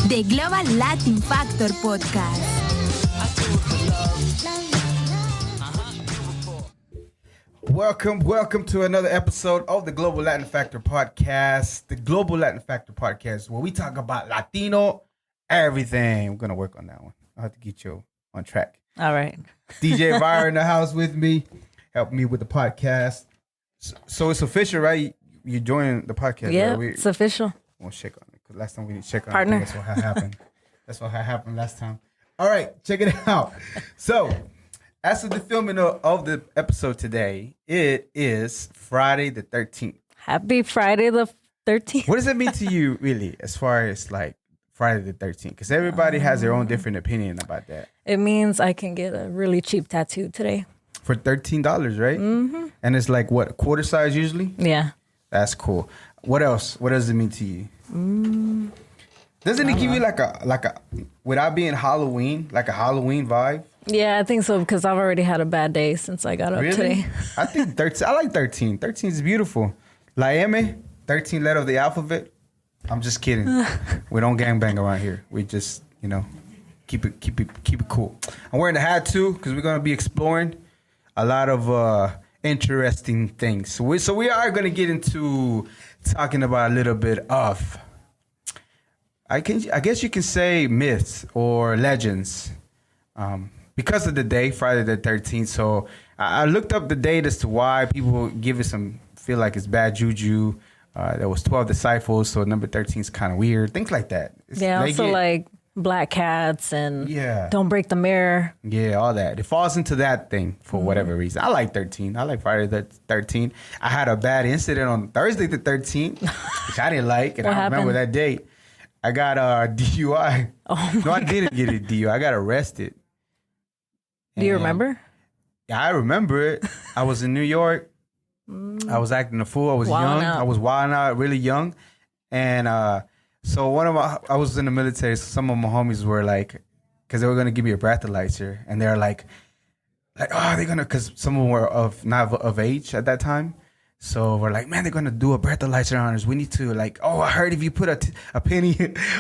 The Global Latin Factor Podcast. Welcome to another episode of the Global Latin Factor Podcast. The Global Latin Factor Podcast, where we talk about Latino everything. We're gonna work on that one. I'll have to get you on track. All right. DJ Vire in the house with me, help me with the podcast. So it's official, right? You joined the podcast. Yeah, right? it's official. We'll check on it because last time we didn't check on Partner. it. That's what had happened. That's what had happened last time. All right, check it out. So, as of the filming of the episode today, it is Friday the 13th. Happy Friday the 13th. What does it mean to you, really, as far as like Friday the 13th? Because everybody has their own different opinion about that. It means I can get a really cheap tattoo today. For $13, right? Mm-hmm. And it's like, what, quarter size usually? Yeah. That's cool. What else? What does it mean to you? Doesn't it give you like a without being Halloween, like a Halloween vibe? Yeah, I think so because I've already had a bad day since I got up today. I think 13. I like 13. 13 is beautiful. La M, 13 letter of the alphabet. I'm just kidding. We don't gangbang around here. We just, keep it cool. I'm wearing a hat too because we're gonna be exploring a lot of interesting things. So we are gonna get into talking about a little bit of, I guess you can say myths or legends, because of the day, Friday the 13th. So I looked up the date as to why people give it feel like it's bad juju. There was 12 disciples, so number 13 is kind of weird. Things like that. Also like black cats and don't break the mirror. Yeah, all that. It falls into that thing for whatever reason. I like 13. I like Friday the 13th. I had a bad incident on Thursday the 13th, which I didn't like, and I remember that date. I got a DUI. No, I didn't get a DUI. I got arrested. Do you remember? Yeah, I remember it. I was in New York. I was acting a fool. I was young. I was wilding out, really young. And so I was in the military, so some of my homies were like, because they were going to give me a breathalyzer. And they're like, oh, they're going to, because some of them were not of age at that time. So we're like, man, they're going to do a breathalyzer on us. We need to I heard if you put a penny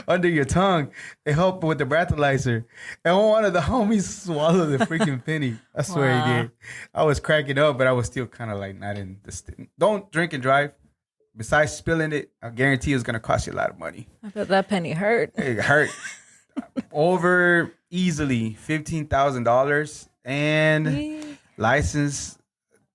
under your tongue, it helped with the breathalyzer. And one of the homies swallowed the freaking penny. I swear he did. I was cracking up, but I was still kind of not in the Don't drink and drive. Besides spilling it, I guarantee it's going to cost you a lot of money. I bet that penny hurt. It hurt. Over easily $15,000 and license,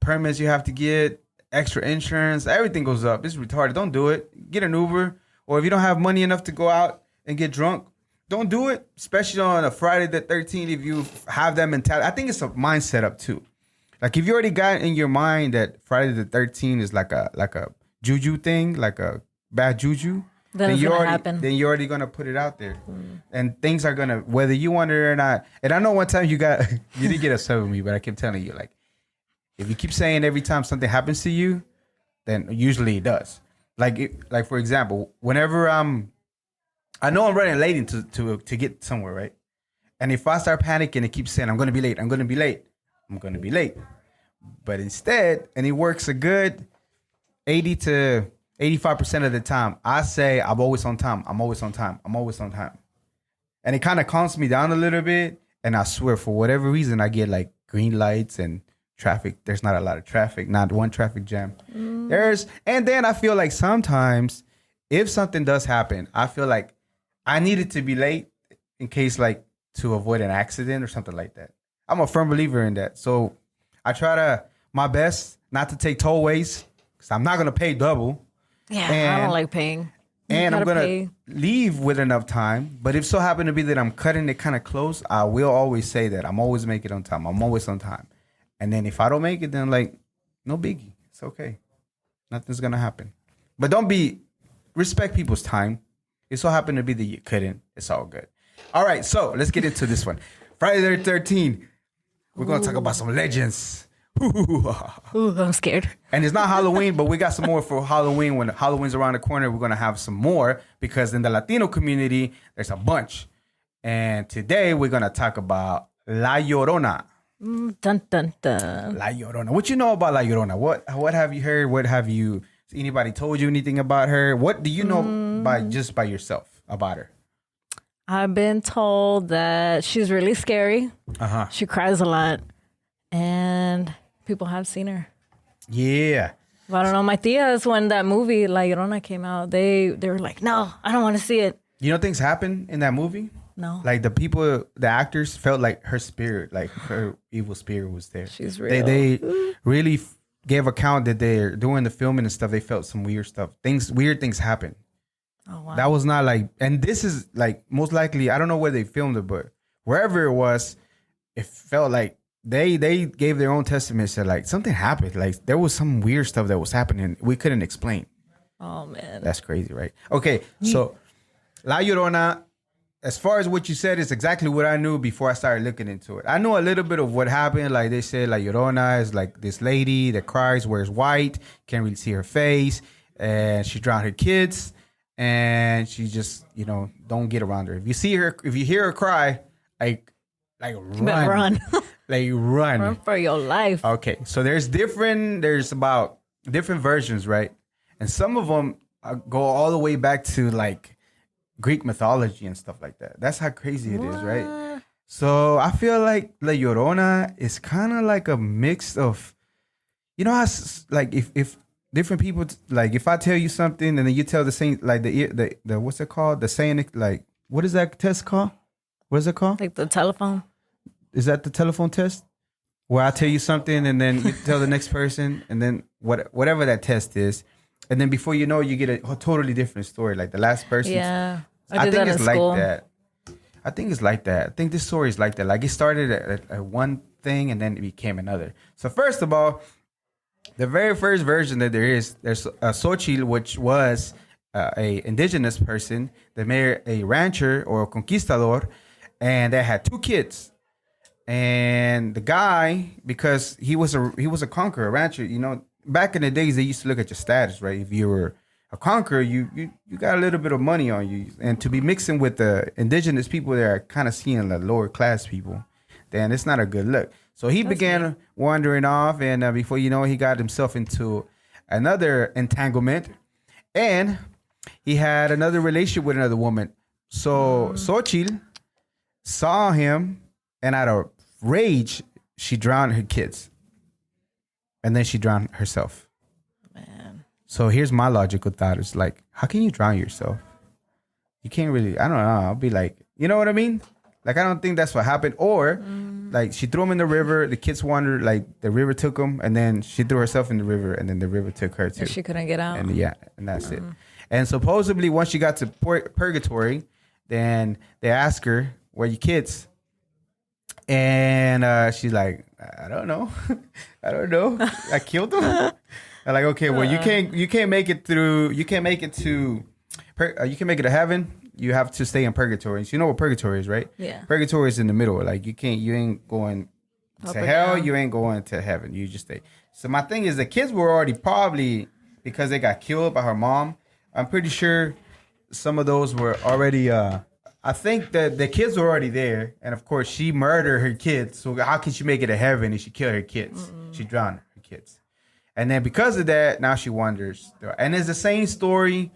permits you have to get. Extra insurance, everything goes up. It's retarded. Don't do it. Get an Uber. Or if you don't have money enough to go out and get drunk, don't do it. Especially on a Friday the 13th, if you have that mentality. I think it's a mindset up too. Like if you already got in your mind that Friday the 13th is like a juju thing, like a bad juju, then you're already gonna put it out there. And things are gonna, whether you want it or not. And I know one time you did get upset with me, but I kept telling you, if you keep saying every time something happens to you, then usually it does. Like for example, whenever I know I'm running late to get somewhere, right? And if I start panicking and keep saying I'm gonna be late, but instead, and it works a good 80 to 85% of the time, I say I'm always on time. And it kind of calms me down a little bit. And I swear, for whatever reason, I get green lights and traffic. There's not a lot of traffic, not one traffic jam. And then I feel like sometimes if something does happen, I feel like I needed to be late in case to avoid an accident or something like that. I'm a firm believer in that. So I try my best not to take tollways because I'm not going to pay double. Yeah, I don't like paying. And I'm going to leave with enough time. But if so happen to be that I'm cutting it kind of close, I will always say that I'm always making it on time. I'm always on time. And then if I don't make it, then no biggie. It's okay. Nothing's going to happen. But respect people's time. It so happened to be that you couldn't. It's all good. All right, so let's get into this one. Friday the 13th. We're going to talk about some legends. Ooh, I'm scared. And it's not Halloween, but we got some more for Halloween. When Halloween's around the corner, we're going to have some more because in the Latino community, there's a bunch. And today we're going to talk about La Llorona. Dun, dun, dun. La Llorona. What you know about La Llorona? What have you heard? What have you... Anybody told you anything about her? What do you know by yourself about her? I've been told that she's really scary. She cries a lot. And people have seen her. Yeah. But I don't know. My tias, when that movie La Llorona came out, they were like, no, I don't want to see it. You know things happen in that movie? No. Like the actors felt like her spirit, like her evil spirit was there. She's real. They really gave account that they're doing the filming and stuff. They felt some weird stuff. Weird things happen. Oh, wow. That was not like, and this is like most likely, I don't know where they filmed it, but wherever it was, it felt like they gave their own testament. Said like something happened. Like there was some weird stuff that was happening. We couldn't explain. Oh, man. That's crazy, right? Okay, so La Llorona, as far as what you said, is exactly what I knew before I started looking into it. I know a little bit of what happened. Like they said, La Llorona is like this lady that cries, wears white, can't really see her face, and she drowned her kids, and she just, don't get around her. If you hear her cry, like run. Like run. Run for your life. Okay, so there's about different versions, right? And some of them go all the way back to like Greek mythology and stuff like that. That's how crazy it is, right? So I feel like La Llorona is kind of like a mix of, how like if different people, like if I tell you something and then you tell the same, like the what's it called? The saying, like, what is that test called? What is it called? Like the telephone. Is that the telephone test? Where I tell you something and then you tell the next person and then whatever that test is. And then before you know, you get a totally different story. Like the last person. Yeah. I think it's like that. I think it's like that. I think this story is like that. Like it started at one thing and then it became another. So first of all, the very first version that there's Xochitl, which was a indigenous person that married a rancher or a conquistador, and they had 2 kids. And the guy, because he was a conqueror, a rancher, back in the days they used to look at your status, right? If you were a conqueror, you got a little bit of money on you, and to be mixing with the indigenous people that are kind of seen like lower class people, then it's not a good look. So he began wandering off, and before you know it, he got himself into another entanglement, and he had another relationship with another woman. So Xochitl saw him, and out of rage, she drowned her kids, and then she drowned herself. Man. So here's my logical thought: is like, how can you drown yourself? You can't really. I don't know. I'll be like, you know what I mean? Like, I don't think that's what happened. Or like she threw him in the river. The kids wandered. Like the river took him, and then she threw herself in the river, and then the river took her too. And she couldn't get out. And and that's it. And supposedly, once she got to purgatory, then they asked her, "Where are your kids?" And she's like, I don't know. I don't know. I killed them. I'm like, okay, well, you can't make it through. You can't make it to, you can make it to heaven. You have to stay in purgatory. So you know what purgatory is, right? Yeah. Purgatory is in the middle. Like you ain't going to hell. You ain't going to heaven. You just stay. So my thing is the kids were already probably, because they got killed by her mom, I'm pretty sure some of those were already, I think that the kids were already there, and of course she murdered her kids. So how can she make it to heaven if she killed her kids? She drowned her kids, and then because of that, now she wanders. And it's the same story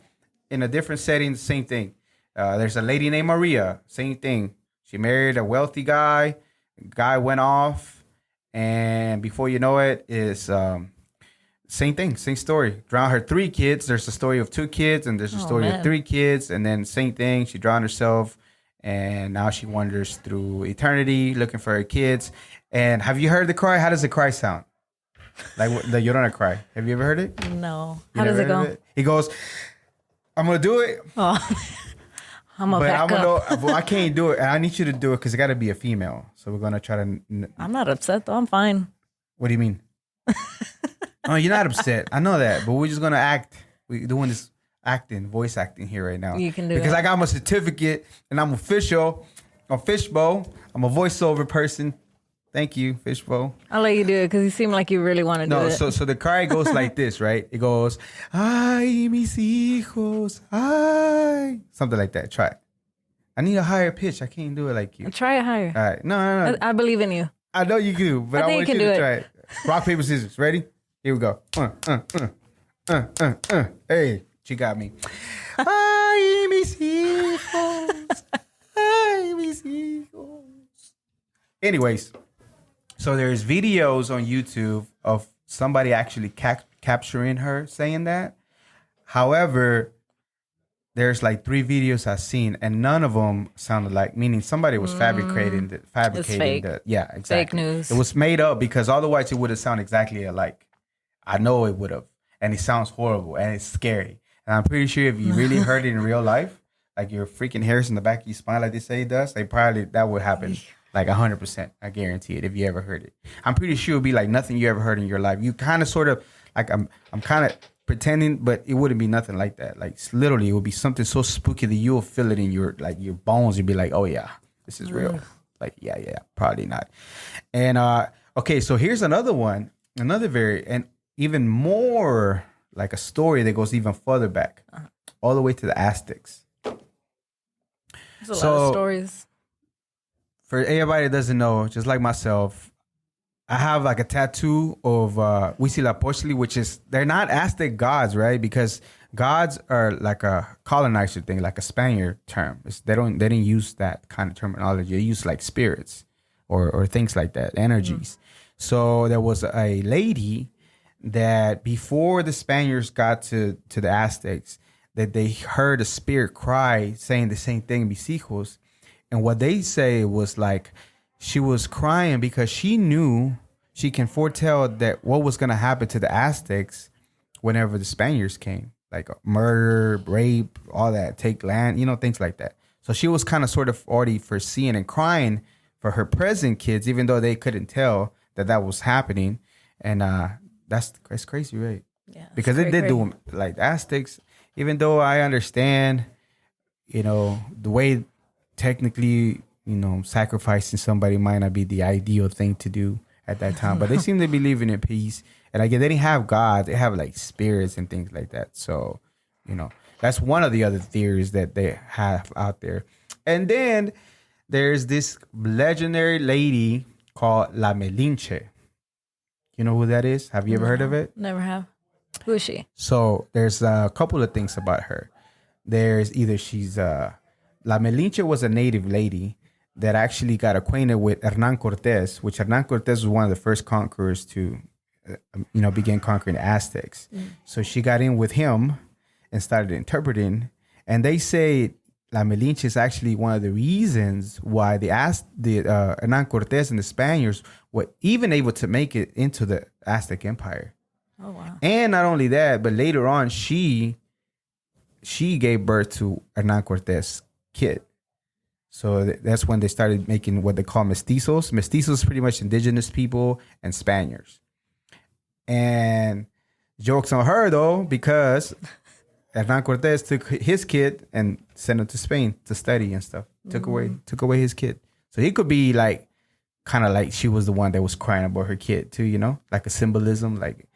in a different setting. The same thing. There's a lady named Maria. Same thing. She married a wealthy guy. The guy went off, and before you know it, is same thing, same story. Drowned her 3 kids. There's a story of 2 kids, and there's a story of 3 kids, and then same thing. She drowned herself, and now she wanders through eternity looking for her kids. And have you heard the cry? How does the cry sound? Like the Llorona cry. Have you ever heard it? No. How does it go? He goes, "I'm gonna do it." Oh, I can't do it. And I need you to do it because it got to be a female. So we're gonna try to. I'm not upset though. I'm fine. What do you mean? Oh, you're not upset. I know that, but we're just gonna act. We're doing this voice acting here right now. You can do because that. I got my certificate and I'm official. I'm Fishbowl. I'm a voiceover person. Thank you, Fishbowl. I'll let you do it because you seem like you really want to do it. No, so the cry goes like this, right? It goes, "Ay, mis hijos, ay," something like that. Try it. I need a higher pitch. I can't do it like you. Try it higher. All right, no. I believe in you. I know you do, but I want you to try it. Rock, paper, scissors. Ready? Here we go. Hey, she got me. Ay, mis hijos. Anyways, so there's videos on YouTube of somebody actually capturing her saying that. However, there's like 3 videos I've seen, and none of them sounded like, meaning somebody was fabricating the, yeah, exactly. Fake news. It was made up because otherwise it would have sounded exactly alike. I know it would have, and it sounds horrible and it's scary. And I'm pretty sure if you really heard it in real life, like your freaking hairs in the back of your spine, like they say it does, that would happen like 100%. I guarantee it. If you ever heard it, I'm pretty sure it'd be like nothing you ever heard in your life. You kind of, sort of, like I'm kind of pretending, but it wouldn't be nothing like that. Like literally, it would be something so spooky that you'll feel it in your bones. You'd be like, oh yeah, this is real. Like yeah, probably not. And okay, so here's another one, and even more like a story that goes even further back, all the way to the Aztecs. There's a lot of stories. For everybody that doesn't know, just like myself, I have like a tattoo of Huitzilopochtli, which is, they're not Aztec gods, right? Because gods are like a colonizer thing, like a Spaniard term. They didn't use that kind of terminology. They use like spirits or things like that, energies. So there was a lady that before the Spaniards got to the Aztecs, that they heard a spirit cry saying the same thing, mis hijos. And what they say was like, she was crying because she knew she can foretell that what was going to happen to the Aztecs whenever the Spaniards came, like murder, rape, all that, take land, things like that. So she was kind of sort of already foreseeing and crying for her present kids, even though they couldn't tell that was happening. And that's crazy, right? Yeah. Because they did do them like the Aztecs, even though I understand, the way technically, sacrificing somebody might not be the ideal thing to do at that time, but they seem to be living in peace. And again, they didn't have God; they have like spirits and things like that. So, that's one of the other theories that they have out there. And then there's this legendary lady called La Melinche. You know who that is? Have you ever heard of it? Never have. Who is she? So there's a couple of things about her. There's either she's La Melinche was a native lady that actually got acquainted with Hernan Cortez, which Hernan Cortez was one of the first conquerors to, begin conquering the Aztecs. So she got in with him and started interpreting. And they say La Melinche is actually one of the reasons why the Hernan Cortez and the Spaniards were even able to make it into the Aztec Empire. Oh, wow. And not only that, but later on, she gave birth to Hernan Cortez's kid. So that's when they started making what they call mestizos. Mestizos pretty much indigenous people and Spaniards. And jokes on her, though, because Hernan Cortez took his kid and sent him to Spain to study and stuff. Took away his kid. So he could be like, kind of like she was the one that was crying about her kid too, like a symbolism. Like,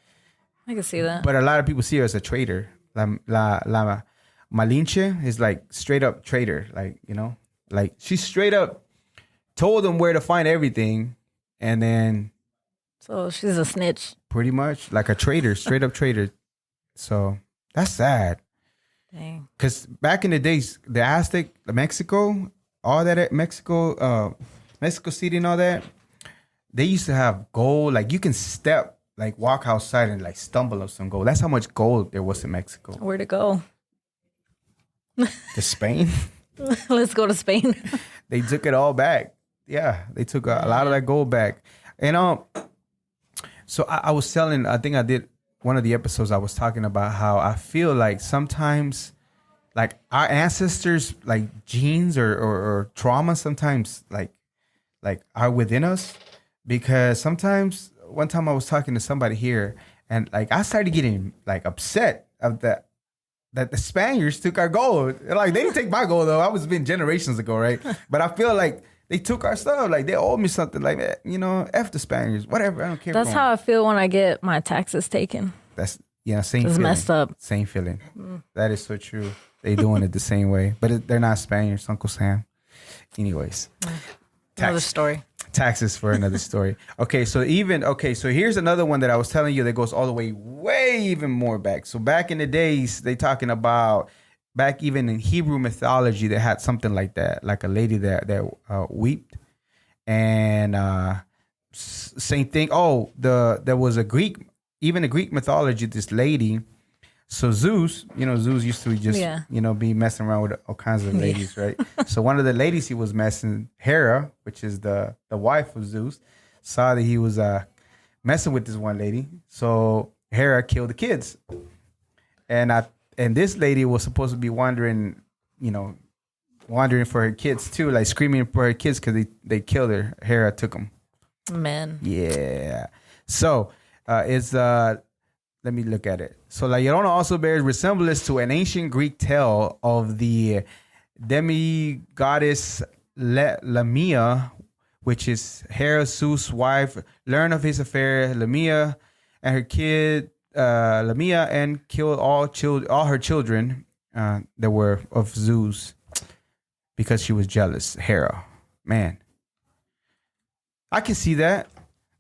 I can see that. But a lot of people see her as a traitor. La Malinche is like straight up traitor. Like, like she straight up told them where to find everything. And then. So she's a snitch. Pretty much like a traitor, straight up traitor. So that's sad. Dang. Because back in the days, the Aztec, Mexico, all that Mexico City and all that, they used to have gold. Like you can walk outside and like stumble on some gold. That's how much gold there was in Mexico. Where'd it go? To Spain. Let's go to Spain. They took it all back. Yeah, they took a lot of that gold back. And so I was telling, I think I did one of the episodes, I was talking about how I feel like sometimes like our ancestors, like genes or trauma sometimes like are within us. Because sometimes, one time I was talking to somebody here and like I started getting like upset of that the Spaniards took our gold. Like they didn't take my gold though. I was been generations ago, right? But I feel like they took our stuff. Like they owe me something. Like, F the Spaniards, whatever. I don't care. That's how I feel when I get my taxes taken. That's same. It's feeling. Messed up. Same feeling. That is so true. They doing it the same way, but they're not Spaniards, Uncle Sam. Anyways, Another story. Taxes for another story. Okay, so here's another one that I was telling you that goes all the way even more back. So back in the days, they talking about back even in Hebrew mythology, they had something like that, like a lady that wept, And same thing. Oh, there was a Greek, even a Greek mythology, this lady. So Zeus, Zeus used to just, be messing around with all kinds of ladies, right? So one of the ladies he was messing, Hera, which is the wife of Zeus, saw that he was messing with this one lady. So Hera killed the kids. And this lady was supposed to be wandering for her kids too, like screaming for her kids because they killed her. Hera took them. Man. Yeah. So it's let me look at it. So La Llorona also bears resemblance to an ancient Greek tale of the demi-goddess Lamia, which is Hera, Zeus' wife, learned of his affair, Lamia, and her kid, Lamia, and killed all her children that were of Zeus because she was jealous. Hera. Man. I can see that.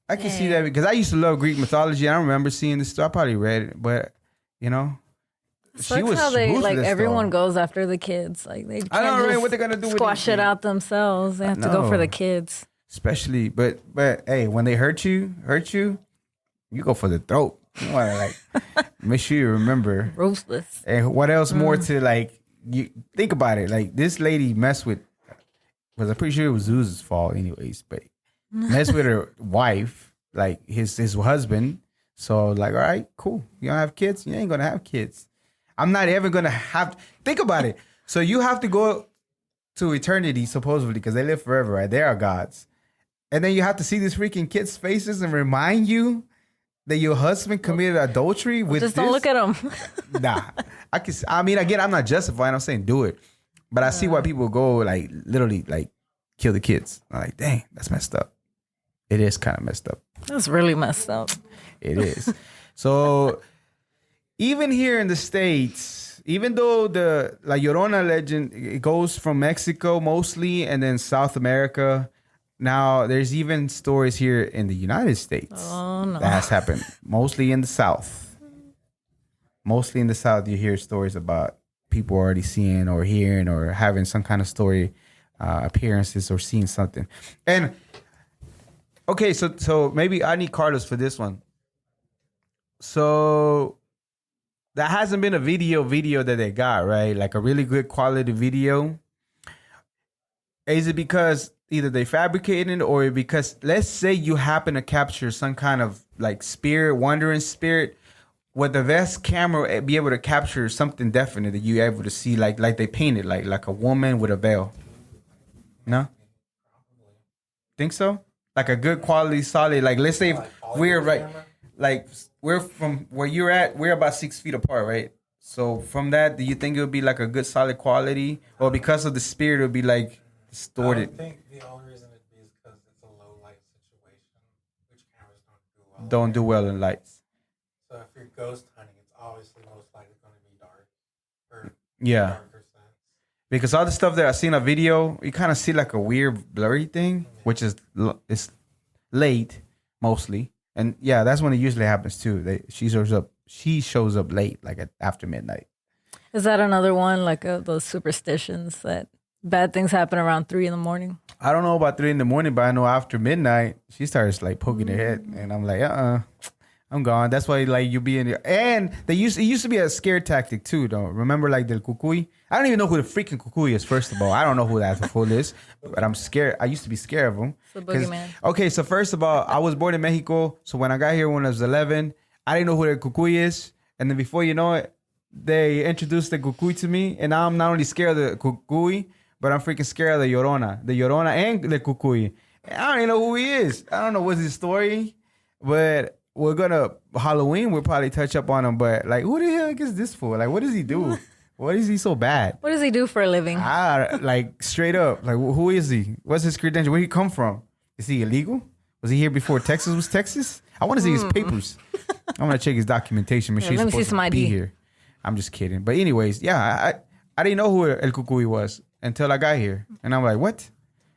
I can see that because I used to love Greek mythology. I don't remember seeing this stuff. I probably read it, but she was how they everyone though. goes after the kids. Like they can't I don't know just what they're gonna do. Squash it out themselves. They have to go for the kids. Especially, but hey, when they hurt you, you go for the throat. You want to make sure you remember. Ruthless. And what else more to you think about it? Like this lady messed with. Was I'm pretty sure it was Zeus's fault, anyways, but. Mess with her wife, like his husband. So all right, cool. You don't have kids? You ain't gonna have kids. I'm not ever gonna have. Think about it. So you have to go to eternity supposedly because they live forever, right? They are gods, and then you have to see these freaking kids' faces and remind you that your husband committed adultery with. Just don't look at them. Nah, I mean, again, I'm not justifying. I'm saying do it, but I see why people go literally kill the kids. I'm like, dang, that's messed up. It is kind of messed up. That's really messed up. It is. So even here in the States, even though the La Llorona legend, it goes from Mexico mostly and then South America. Now there's even stories here in the United States that has happened. Mostly in the South. Mostly in the South, you hear stories about people already seeing or hearing or having some kind of story appearances or seeing something. And okay, so maybe I need Carlos for this one. So that hasn't been a video that they got, right? Like a really good quality video. Is it because either they fabricated or because let's say you happen to capture some kind of spirit, wandering spirit, would the best camera be able to capture something definite that you're able to see like they painted, like a woman with a veil? No? Think so? Like a good quality, solid. Like let's say if we're we're from where you're at, we're about 6 feet apart, right? So from that, do you think it would be like a good solid quality, or because of the spirit, it would be distorted? I think the only reason it'd be is because it's a low light situation, which cameras don't do well. Don't do well in lights. So if you're ghost hunting, it's obviously most likely going to be dark. Yeah. Darker sense. Because all the stuff that I've seen on video, you kind of see like a weird blurry thing, which is it's late mostly, and yeah, that's when it usually happens too. She shows up late, after midnight. Is that another one those superstitions that bad things happen around 3 a.m? I don't know about 3 a.m, but I know after midnight she starts poking her head, and I'm like, I'm gone. That's why you be in there. And it used to be a scare tactic too, though. Remember del cucuy? I don't even know who the freaking cucuy is, first of all. I don't know who that fool is, but I'm scared. I used to be scared of him. The boogeyman. Okay, so first of all, I was born in Mexico, so when I got here when I was 11, I didn't know who the cucuy is. And then before you know it, they introduced the cucuy to me, and now I'm not only scared of the cucuy, but I'm freaking scared of the Llorona and the cucuy. I don't even know who he is. I don't know what's his story, but Halloween, we'll probably touch up on him, but who the hell is this for? What does he do? What is he so bad? What does he do for a living? Straight up. Who is he? What's his credential? Where he come from? Is he illegal? Was he here before Texas was Texas? I want to see his papers. I want to check his documentation. Make sure he's supposed to be here. I'm just kidding. But anyways, yeah, I didn't know who El Cucuy was until I got here. And I'm like, what?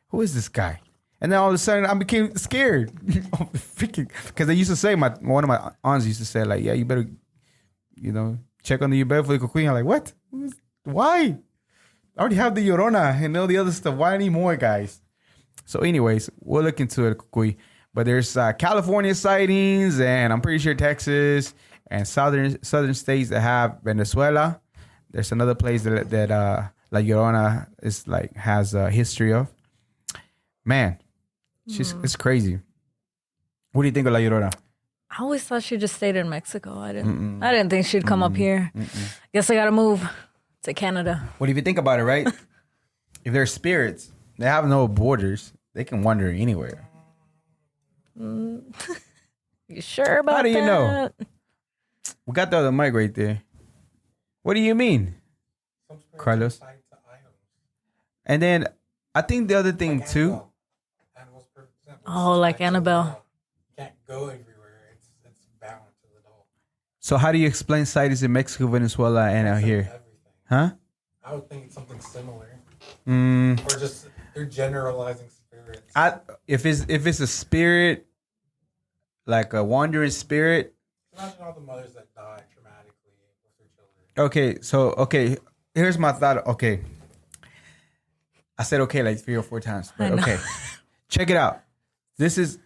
Who is this guy? And then all of a sudden, I became scared. Because they used to say, one of my aunts used to say, yeah, you better, check under your bed for the cucuy. I'm like, what? Why? I already have the Llorona and all the other stuff. Why any more, guys? So anyways, we'll look into it, Cucuy. But there's California sightings, and I'm pretty sure Texas and southern states that have Venezuela. There's another place that La Llorona is like has a history of. Man, it's crazy. What do you think of La Llorona? I always thought she just stayed in Mexico. I didn't think she'd come up here. Guess I gotta move to Canada. What do you think about it, right? If they're spirits, they have no borders. They can wander anywhere. You sure about that? How do you know? We got the other mic right there. What do you mean, Carlos? And then I think the other thing too. Oh, like Annabelle. Can't go everywhere. It's bound to the doll. So how do you explain sightings in Mexico, Venezuela, and out here? Everything. Huh? I would think it's something similar. Or just they're generalizing spirits. If it's a spirit, like a wandering spirit. Imagine all the mothers that die traumatically with their children. Okay, here's my thought. Okay. I said okay like 3 or 4 times. But okay. Check it out. This is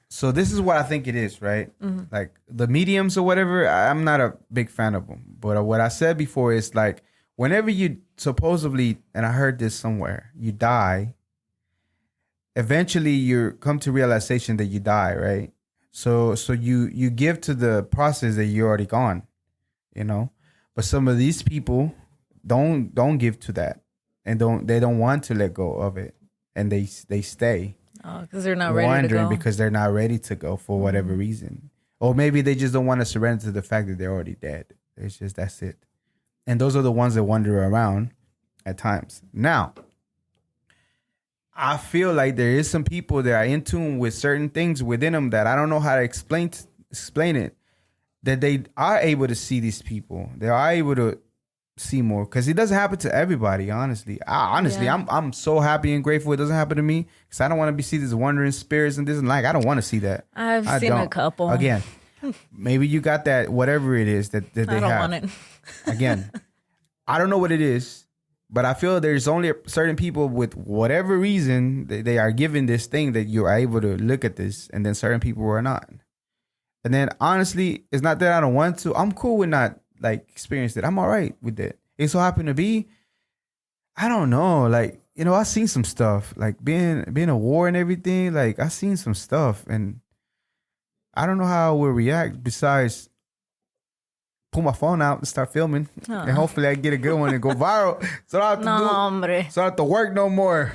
what I think it is, right? Like the mediums or whatever, I'm not a big fan of them. But what I said before is like whenever you supposedly, and I heard this somewhere, you die, eventually you come to realization that you die, right? So you give to the process that you're already gone, you know? But some of these people don't give to that and they don't want to let go of it, and they stay. Oh, because they're not ready to go. Because they're not ready to go for whatever reason. Or maybe they just don't want to surrender to the fact that they're already dead. It's just, that's it. And those are the ones that wander around at times. Now, I feel like there is some people that are in tune with certain things within them that I don't know how to explain it, that they are able to see these people. They are able to see more, because it doesn't happen to everybody. Honestly, I'm so happy and grateful it doesn't happen to me, because I don't want to be see these wandering spirits and this and like I don't want to see that. I've seen a couple. Again, maybe you got that, whatever it is that they have. I don't want it. Again, I don't know what it is, but I feel there's only certain people with whatever reason they are given this thing that you are able to look at this, and then certain people are not. And then honestly, it's not that I don't want to. I'm cool with not like experienced it. I'm all right with it. It so happened to be, I don't know, like, you know, I seen some stuff, like being a war and everything. Like I seen some stuff, and I don't know how I would react besides pull my phone out and start filming, and hopefully I get a good one and go viral. So I don't have to so I don't have to work no more.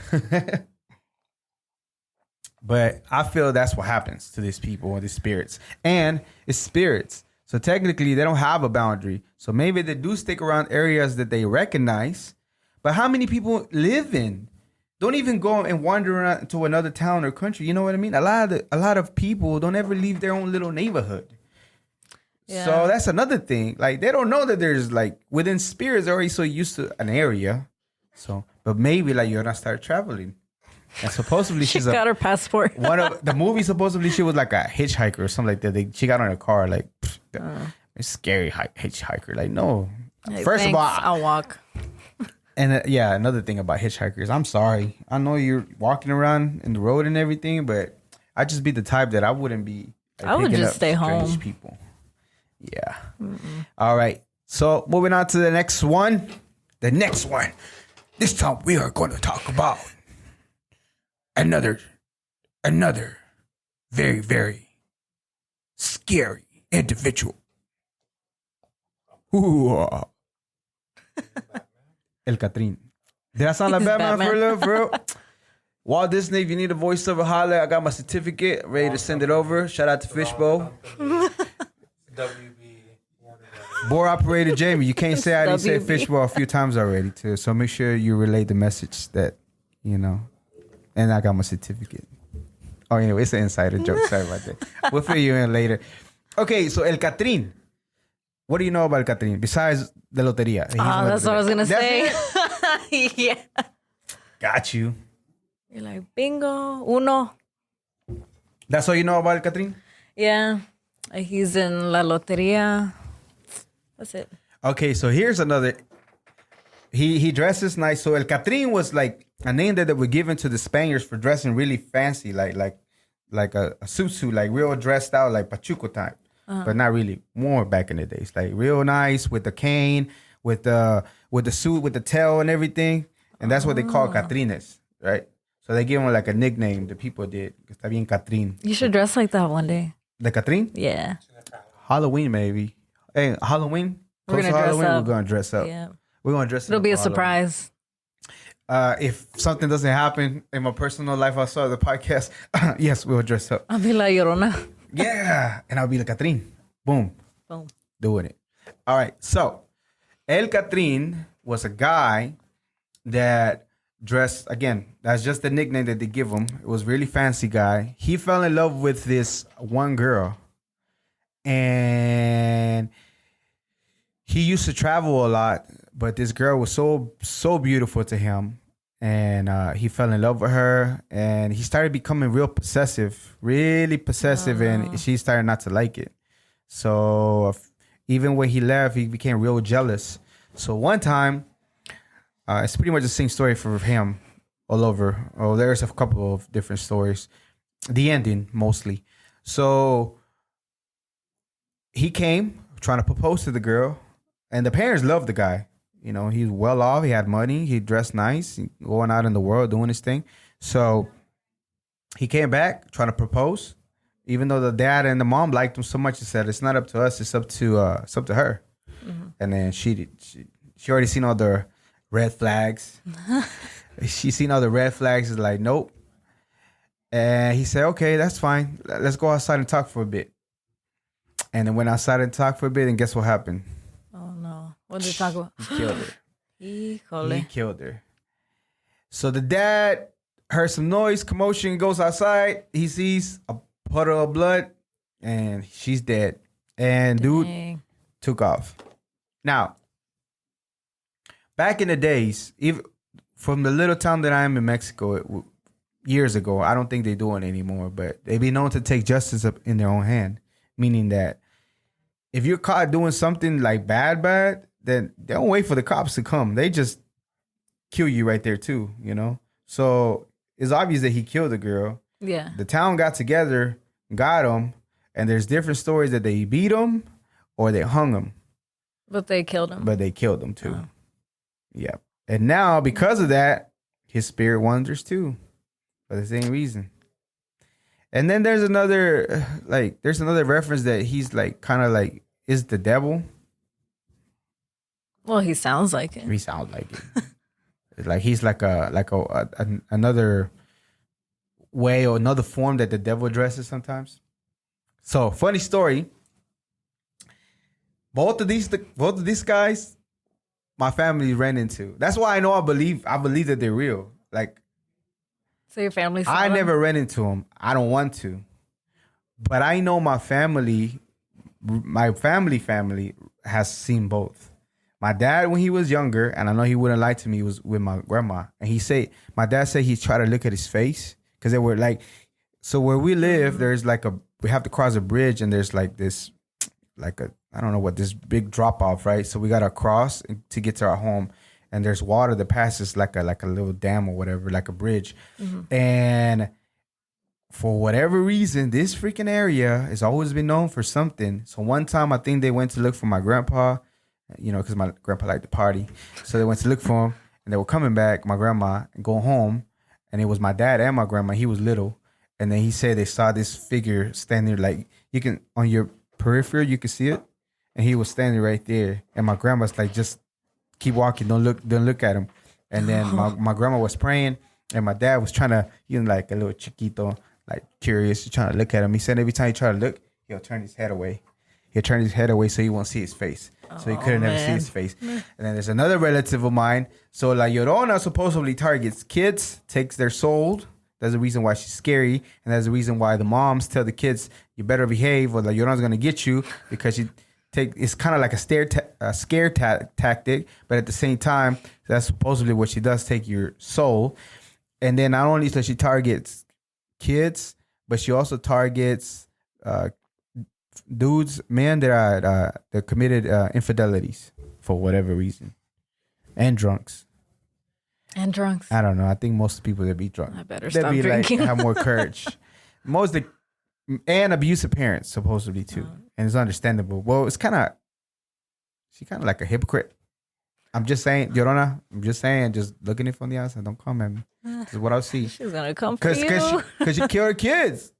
But I feel that's what happens to these people or these spirits, and it's spirits. So technically, they don't have a boundary. So maybe they do stick around areas that they recognize. But how many people live in? Don't even go and wander around to another town or country. You know what I mean? A lot of people don't ever leave their own little neighborhood. Yeah. So that's another thing. Like they don't know that there's like within spirits, they're already so used to an area. So, but maybe like you're gonna start traveling. And supposedly she got her passport. One of the movie, supposedly she was like a hitchhiker or something like that. She got on a car like it's scary hitchhiker. Like no, hey, first thanks, of all, I'll walk. And another thing about hitchhikers, I'm sorry. I know you're walking around in the road and everything, but I just be the type that I wouldn't be. Like, I would just stay home. People. Yeah. Mm-mm. All right. So moving on to the next one. The next one. This time we are going to talk about another very, very scary individual. Ooh. El CATRIN. Did I sound like Batman for real? Walt Disney, if you need a voiceover, holla. I got my certificate ready to send it over. Shout out to Fishbowl. Board operator Jamie, you can't say I didn't say Fishbowl a few times already too. So make sure you relay the message that, you know. And I got my certificate. Oh, anyway, it's an insider joke. Sorry about that. We'll fill you in later. Okay, so El CATRIN. What do you know about El CATRIN besides the loteria? That's what I was going to say. Yeah. Got you. You're like, bingo, uno. That's all you know about El CATRIN? Yeah. He's in La Loteria. That's it. Okay, so here's another he dresses nice. So El Catrin was like a name that were given to the Spaniards for dressing really fancy, like a suit, like real dressed out, like Pachuco type, but not really. More back in the days, like real nice with the cane, with the suit, with the tail and everything, and that's what they call Catrines, right? So they give him like a nickname. The people did. Está bien Catrin. You should dress like that one day. The Catrin? Yeah. Halloween maybe. Hey, Halloween. We're Close gonna to dress Halloween, up. we're gonna dress up. Yeah. We're gonna dress up. It'll be a for Halloween. surprise. If something doesn't happen in my personal life outside of the podcast, yes, we'll dress up. I'll be La Llorona. Yeah, and I'll be the Catrin. Boom. Boom. Doing it. All right. So, El Catrin was a guy that dressed, again, that's just the nickname that they give him. It was really fancy guy. He fell in love with this one girl. And he used to travel a lot, but this girl was so beautiful to him. And he fell in love with her, and he started becoming really possessive, and she started not to like it. So even when he left, he became real jealous. So one time, it's pretty much the same story for him all over. Oh, there's a couple of different stories. The ending, mostly. So he came trying to propose to the girl, and the parents loved the guy. You know, he's well off. He had money. He dressed nice, going out in the world, doing his thing. So he came back trying to propose, even though the dad and the mom liked him so much. He said, "It's not up to us. It's up to her." Mm-hmm. And then she already seen all the red flags. She seen all the red flags. Is like, nope. And he said, "Okay, that's fine. Let's go outside and talk for a bit." And then went outside and talked for a bit, and guess what happened? Oh no. What did they talk about? He killed her. Híjole. He killed her. So the dad heard some noise, commotion, goes outside. He sees a puddle of blood, and she's dead. And dude Dang. took off. Now, back in the days, even from the little town that I am in Mexico, years ago, I don't think they do it anymore, but they be known to take justice up in their own hand. Meaning that if you're caught doing something like bad, then they don't wait for the cops to come. They just kill you right there too, you know? So it's obvious that he killed the girl. Yeah. The town got together, got him, and there's different stories that they beat him or they hung him. But they killed him. But they killed him too. Oh. Yeah. And now, because of that, his spirit wanders too. For the same reason. And then there's another reference that he's like kind of like is the devil. Well, he sounds like it. He sounds like it. It's like he's like another way or another form that the devil dresses sometimes. So funny story. Both of these guys, my family ran into. That's why I know I believe that they're real. Like. So your family saw I them? never ran into them. I don't want to. But I know my family has seen both. My dad, when he was younger, and I know he wouldn't lie to me, was with my grandma. And my dad said he tried to look at his face. Because they were like, so where we live, there's like we have to cross a bridge and there's like this, I don't know what, this big drop off, right? So we got to cross to get to our home. And there's water that passes like a little dam or whatever, like a bridge. Mm-hmm. And for whatever reason, this freaking area has always been known for something. So one time, I think they went to look for my grandpa, you know, because my grandpa liked to party. So they went to look for him, and they were coming back, my grandma, and go home. And it was my dad and my grandma. He was little. And then he said they saw this figure standing, like, you can, on your peripheral, you can see it. And he was standing right there. And my grandma's like, just keep walking. Don't look at him. And then my grandma was praying, and my dad was trying to, you know, like a little chiquito, like curious, trying to look at him. He said every time he tried to look, he'll turn his head away. He'll turn his head away so he won't see his face. So he couldn't ever see his face. And then there's another relative of mine. So La Llorona supposedly targets kids, takes their soul. That's the reason why she's scary. And that's the reason why the moms tell the kids, you better behave or La Llorona's going to get you, because it's kind of like a scare tactic, but at the same time, that's supposedly what she does, take your soul. And then not only does she targets kids, but she also targets men that committed infidelities for whatever reason. And drunks. And drunks. I don't know. I think most people that be drunk. I better They'd stop be drinking. like have more courage. And abusive parents supposedly too, and it's understandable. Well, she's kind of like a hypocrite. I'm just saying, Llorona. I'm just saying, just looking it from the outside. Don't come at me. This is what I see. She's gonna come for you. Because she killed her kids.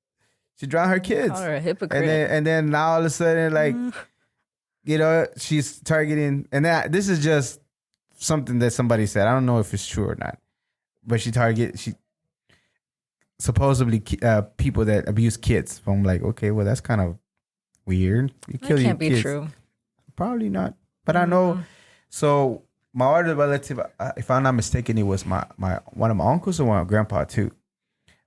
She drowned her kids. Call her a hypocrite. And then now all of a sudden, like, she's targeting. And this is just something that somebody said. I don't know if it's true or not. But she supposedly people that abuse kids. So I'm like, okay, well, that's kind of weird. You kill your kids. That can't be true. Probably not. But I know. So my other relative, if I'm not mistaken, it was my one of my uncles or one of my grandpa too.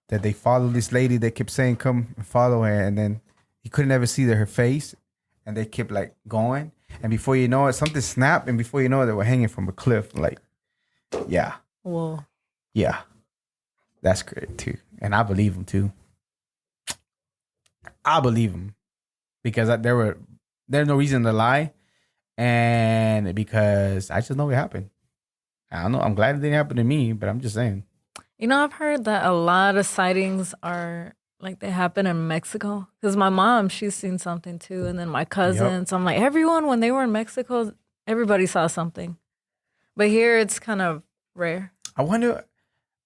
That they followed this lady. They kept saying, "Come and follow her," and then he couldn't ever see her face, and they kept like going. And before you know it, something snapped, and before you know it, they were hanging from a cliff. Like, yeah. Whoa. Yeah. That's great too. And I believe him too. I believe him because there's no reason to lie. And because I just know it happened. I don't know. I'm glad it didn't happen to me, but I'm just saying. You know, I've heard that a lot of sightings are like they happen in Mexico. Because my mom, she's seen something too. And then my cousins. Yep. I'm like, everyone, when they were in Mexico, everybody saw something. But here it's kind of rare. I wonder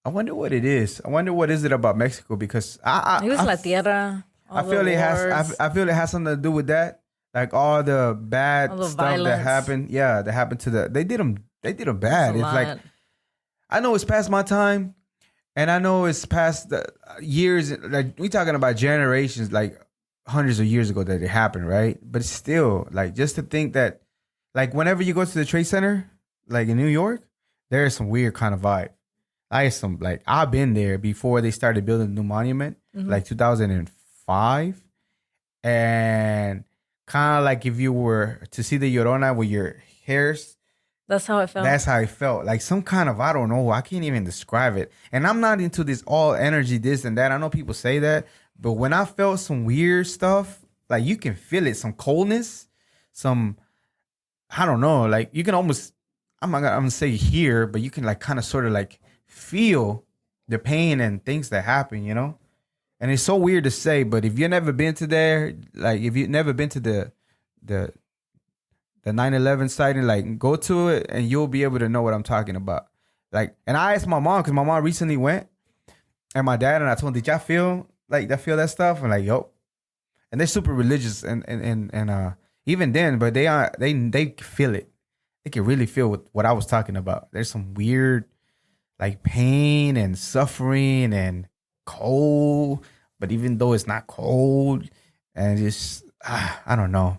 what it is. I wonder what is it about Mexico because it was La Tierra. I feel it has. I feel it has something to do with that. Like all the bad stuff violence. That happened. Yeah, that happened to they did them bad. It's like I know it's past my time, and I know it's past the years. Like we talking about generations, like hundreds of years ago that it happened, right? But it's still like just to think that, like whenever you go to the Trade Center, like in New York, there is some weird kind of vibe. I've been there before they started building the new monument, like 2005, and kind of like if you were to see the Llorona with your hairs. That's how it felt. That's how it felt. Like some kind of, I don't know, I can't even describe it. And I'm not into this all energy, this and that. I know people say that, but when I felt some weird stuff, like you can feel it, some coldness, some, I don't know, like you can almost, I'm gonna say hear, but you can like kind of sort of like feel the pain and things that happen, you know? And it's so weird to say, but if you've never been to there, like if you've never been to the 9/11 sighting, like go to it and you'll be able to know what I'm talking about. Like, and I asked my mom, because my mom recently went, and my dad, and I told him, did y'all feel that stuff? And like, yo. And they're super religious and even then, but they feel it. They can really feel what I was talking about. There's some weird like pain and suffering and cold, but even though it's not cold, and just I don't know.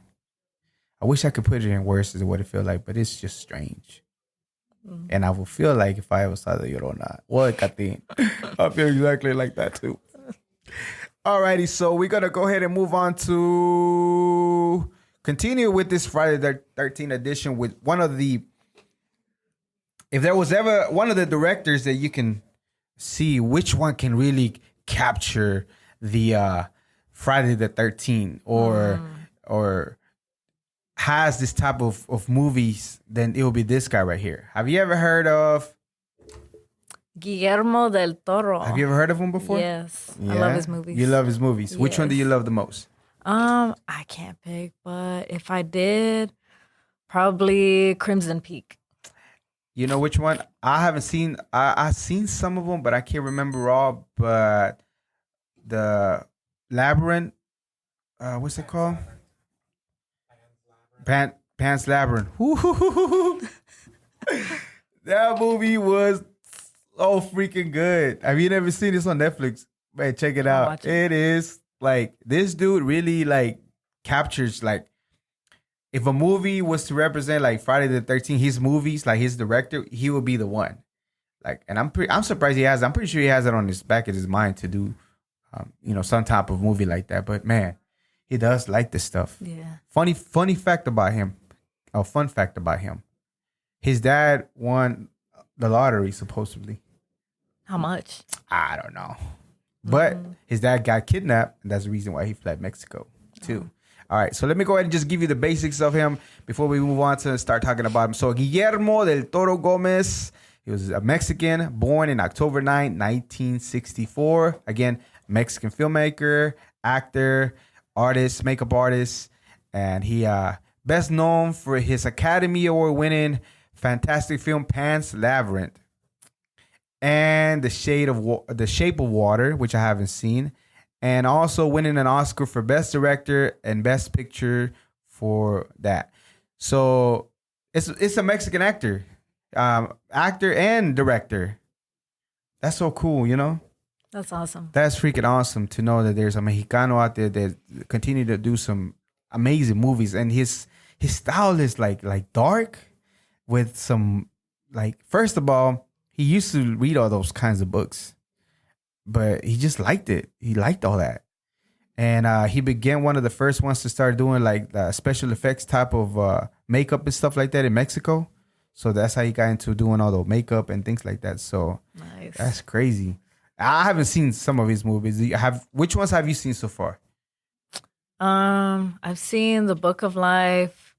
I wish I could put it in words as what it feels like, but it's just strange. And I would feel like if I ever saw the Llorona, well, CATRIN, I feel exactly like that too. Alrighty, so we're gonna go ahead and move on to continue with this Friday the 13th edition with one of the. If there was ever one of the directors that you can see which one can really capture the Friday the 13th or has this type of movies, then it will be this guy right here. Have you ever heard of Guillermo del Toro? Have you ever heard of him before? Yes. Yeah? I love his movies. You love his movies. Yes. Which one do you love the most? I can't pick, but if I did, probably Crimson Peak. You know which one? I haven't seen. I've seen some of them, but I can't remember all. But the Labyrinth, what's it called? Pan's Labyrinth. That movie was so freaking good. Have you never seen this on Netflix? Man, check it out. It is like this dude really like captures like. If a movie was to represent like Friday the 13th, his movies, like his director, he would be the one. Like, and I'm surprised he has. I'm pretty sure he has it on his back of his mind to do, some type of movie like that. But man, he does like this stuff. Yeah. Funny fact about him. A fun fact about him. His dad won the lottery supposedly. How much? I don't know. But his dad got kidnapped, and that's the reason why he fled Mexico too. All right, so let me go ahead and just give you the basics of him before we move on to start talking about him. So Guillermo del Toro Gomez, he was a Mexican, born in October 9, 1964. Again, Mexican filmmaker, actor, artist, makeup artist, and he best known for his Academy Award-winning fantastic film Pan's Labyrinth and The Shape of Water, which I haven't seen. And also winning an Oscar for Best Director and Best Picture for that. So it's a Mexican actor and director. That's so cool, you know? That's awesome. That's freaking awesome to know that there's a Mexicano out there that continue to do some amazing movies. And his style is like dark with some, like, first of all, he used to read all those kinds of books. But he just liked it. He liked all that. And he began one of the first ones to start doing like special effects type of makeup and stuff like that in Mexico. So that's how he got into doing all the makeup and things like that. So Nice. that's crazy. I haven't seen some of his movies. Which ones have you seen so far? I've seen The Book of Life,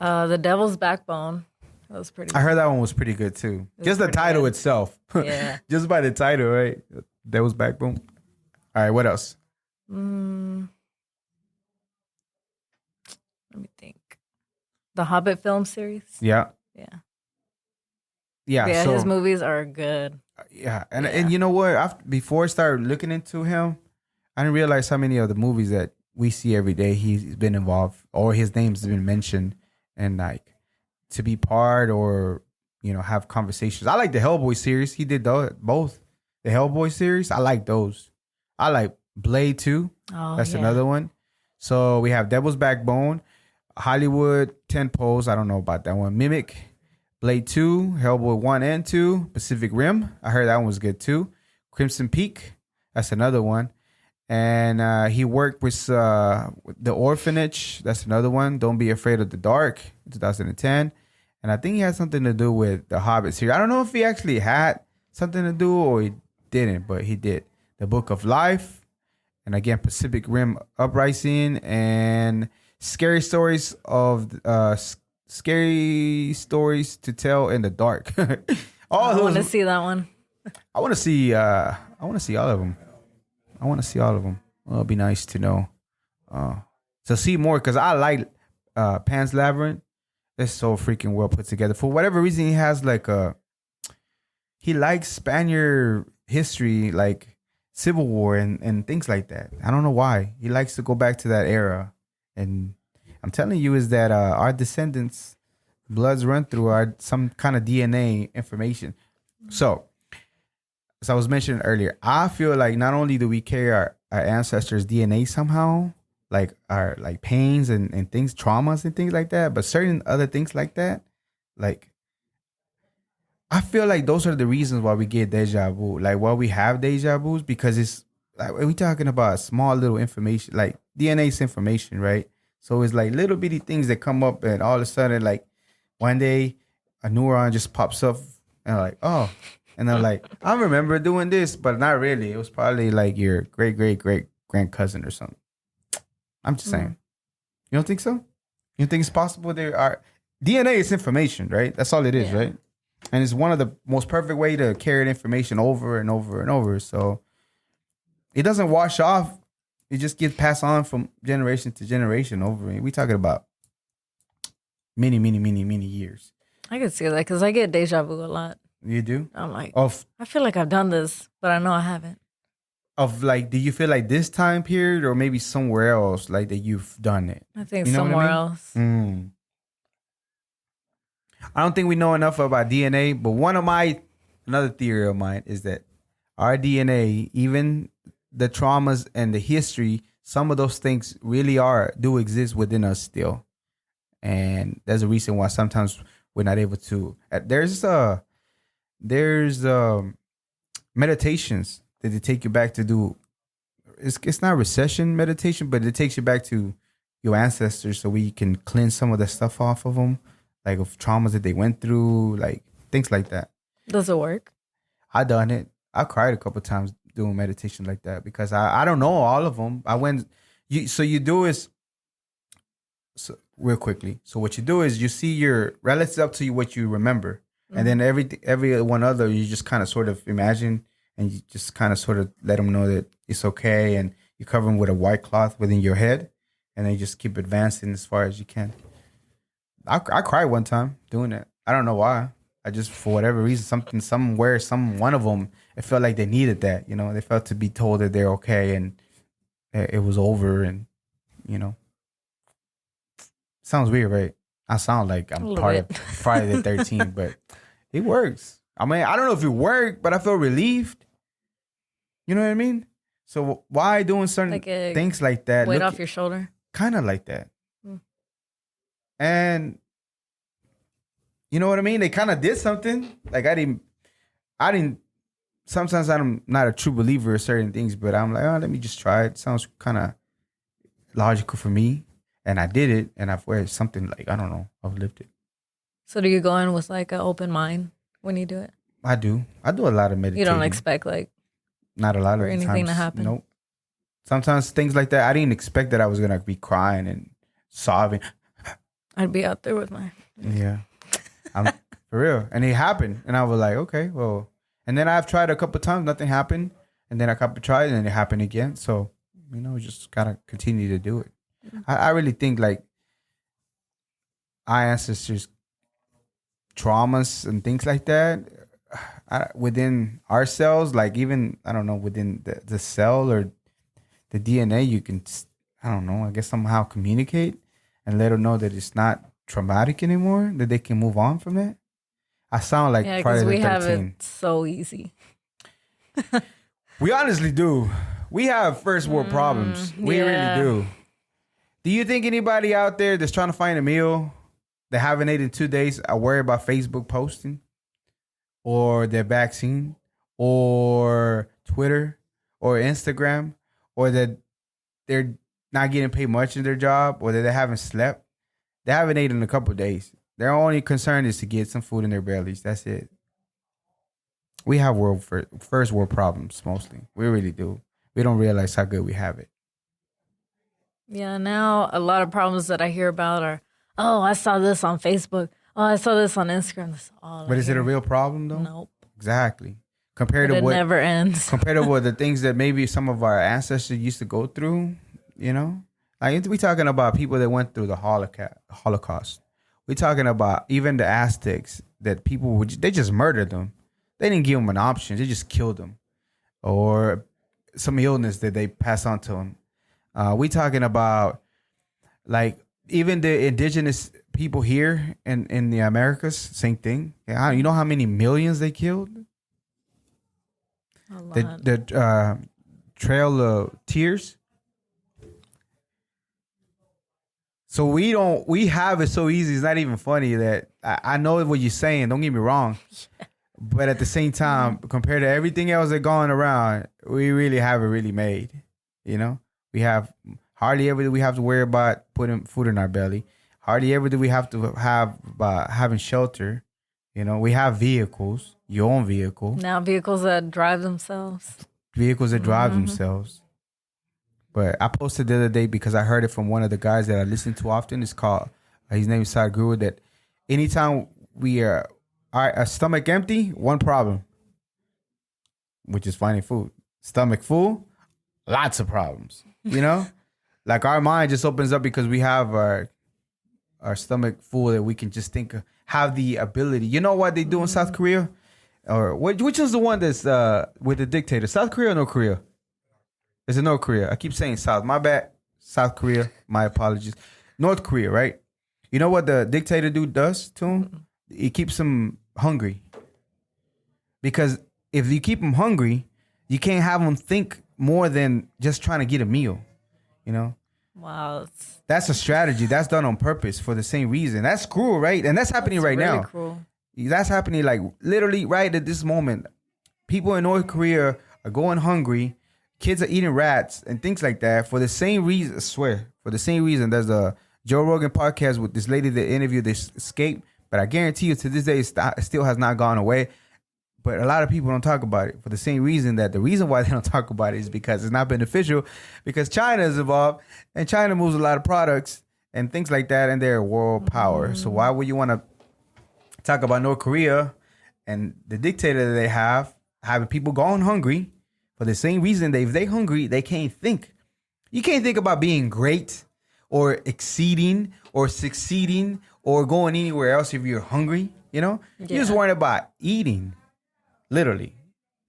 The Devil's Backbone. That was pretty. I heard that one was pretty good too. Just the pretty title good. itself. Yeah. Just by the title, right? Devil's Backbone. All right, what else? Let me think. The Hobbit film series. Yeah. Yeah. Yeah. His movies are good. Yeah, and you know what? Before I started looking into him, I didn't realize how many of the movies that we see every day he's been involved or his name's been mentioned, and like to be part or have conversations. I like the Hellboy series. He did both. The Hellboy series, I like those. I like Blade 2. Oh, That's yeah. another one. So we have Devil's Backbone, Hollywood 10 Poles. I don't know about that one. Mimic, Blade 2, Hellboy 1 and 2, Pacific Rim. I heard that one was good too. Crimson Peak. That's another one. And he worked with The Orphanage. That's another one. Don't Be Afraid of the Dark, 2010. And I think he had something to do with the Hobbit series. I don't know if he actually had something to do or he didn't, but he did. The Book of Life. And again, Pacific Rim Uprising and Scary Stories to Tell in the Dark. I want to see that one. I want to see all of them. It'll be nice to know. So see more, because I like Pan's Labyrinth. It's so freaking well put together. For whatever reason, he has he likes Spaniard history, like Civil War and things like that. I don't know why. He likes to go back to that era. And I'm telling you is that our descendants, bloods run through some kind of DNA information. So, as I was mentioning earlier, I feel like not only do we carry our ancestors' DNA somehow, like our pains and things, traumas and things like that, but certain other things like that, like I feel like those are the reasons why we get deja vu, like why we have deja vus, because it's like we talking about small little information, like DNA's information, right? So it's like little bitty things that come up, and all of a sudden, like one day, a neuron just pops up, and like, oh, and I'm like, I remember doing this, but not really. It was probably like your great grand cousin or something. I'm just saying. You don't think so? You think it's possible there are DNA is information, right? That's all it is, right? And it's one of the most perfect way to carry information over and over and over. So it doesn't wash off. It just gets passed on from generation to generation over. We talking about many years. I could see that because I get deja vu a lot. You do? I'm like, Of I feel like I've done this, but I know I haven't. like, do you feel like this time period or maybe somewhere else, like that you've done it? I think You know what I somewhere mean? else. I don't think we know enough about DNA, but another theory of mine is that our DNA, even the traumas and the history, some of those things really do exist within us still. And there's a reason why sometimes we're not able to. There's meditations that they take you back to do. It's not recession meditation, but it takes you back to your ancestors so we can cleanse some of the stuff off of them, like of traumas that they went through, like things like that. Does it work? I done it. I cried a couple times doing meditation like that because I don't know all of them. So you do is So real quickly. So what you do is you see your relatives up to you what you remember, and then every one other you just kind of sort of imagine, and you just kind of sort of let them know that it's okay, and you cover them with a white cloth within your head, and then you just keep advancing as far as you can. I cried one time doing that. I don't know why. I just, for whatever reason, one of them, it felt like they needed that. You know, they felt to be told that they're okay and it was over, and you know. Sounds weird, right? I sound like I'm part of Friday the 13th, but it works. I mean, I don't know if it worked, but I feel relieved. You know what I mean? So why doing certain things like that? Weight off your shoulder? Kind of like that. And you know what I mean? They kind of did something. Like I didn't, sometimes I'm not a true believer of certain things, but I'm like, oh, let me just try it. Sounds kind of logical for me. And I did it, and I've wear something like, I don't know, I've lived it. So do you go in with like an open mind when you do it? I do. I do a lot of meditating. You don't expect like not a lot of anything times, to happen? Nope. Sometimes things like that, I didn't expect that I was going to be crying and sobbing. I'd be out there with my... Yeah. I'm for real. And it happened. And I was like, okay, well. And then I've tried a couple of times, nothing happened. And then I tried, and it happened again. So, you know, just got to continue to do it. I really think like our ancestors' traumas and things like that within ourselves, like even, I don't know, within the cell or the DNA, you can, I don't know, I guess somehow communicate and let them know that it's not traumatic anymore, that they can move on from that. I sound like Friday the 13th. We have it so easy. We honestly do. We have first world problems. We really do. Do you think anybody out there that's trying to find a meal that haven't ate in 2 days are worried about Facebook posting or their vaccine or Twitter or Instagram, or that they're not getting paid much in their job, or that they haven't slept? They haven't eaten in a couple of days. Their only concern is to get some food in their bellies. That's it. We have first world problems mostly. We really do. We don't realize how good we have it. Yeah, now a lot of problems that I hear about are, oh, I saw this on Facebook. Oh, I saw this on Instagram. That's all. But is it a real problem though? Nope. Exactly. Compared to what it never ends. Compared to what the things that maybe some of our ancestors used to go through, you know? Like we talking about people that went through the Holocaust. We talking about even the Aztecs, that people they just murdered them. They didn't give them an option. They just killed them. Or some illness that they pass on to them. We talking about like even the indigenous people here in the Americas, same thing. Yeah, you know how many millions they killed? A lot. The Trail of Tears. So we have it so easy. It's not even funny that I know what you're saying. Don't get me wrong. Yeah. But at the same time, compared to everything else that's going around, we really have it really made, you know? We have hardly ever do we have to worry about putting food in our belly. Hardly ever do we have to have having shelter. You know, we have vehicles, your own vehicle. Now vehicles that drive themselves. Vehicles that drive themselves. But I posted the other day because I heard it from one of the guys that I listen to often. It's called, his name is Sadhguru, that anytime we are our stomach empty, one problem, which is finding food. Stomach full, lots of problems. You know, like our mind just opens up because we have our stomach full that we can just have the ability. You know what they do in South Korea? Or which is the one that's with the dictator? South Korea or North Korea? Is it North Korea? I keep saying South. My bad. South Korea. My apologies. North Korea, right? You know what the dictator dude does to him? He keeps him hungry. Because if you keep him hungry, you can't have him think more than just trying to get a meal. You know? Wow. That's a strategy. That's done on purpose for the same reason. That's cruel, right? And that's happening right really now. Cruel. That's happening like literally right at this moment. People in North Korea are going hungry. Kids are eating rats and things like that for the same reason. I swear, for the same reason. There's a Joe Rogan podcast with this lady that interviewed this escape, but I guarantee you to this day it still has not gone away. But a lot of people don't talk about it for the same reason that the reason why they don't talk about it is because it's not beneficial, because China is involved and China moves a lot of products and things like that, and they're world power. So why would you want to talk about North Korea and the dictator that they have, having people going hungry for the same reason that if they hungry, they can't think. You can't think about being great or exceeding or succeeding or going anywhere else if you're hungry, you know? You're just worried about eating, literally.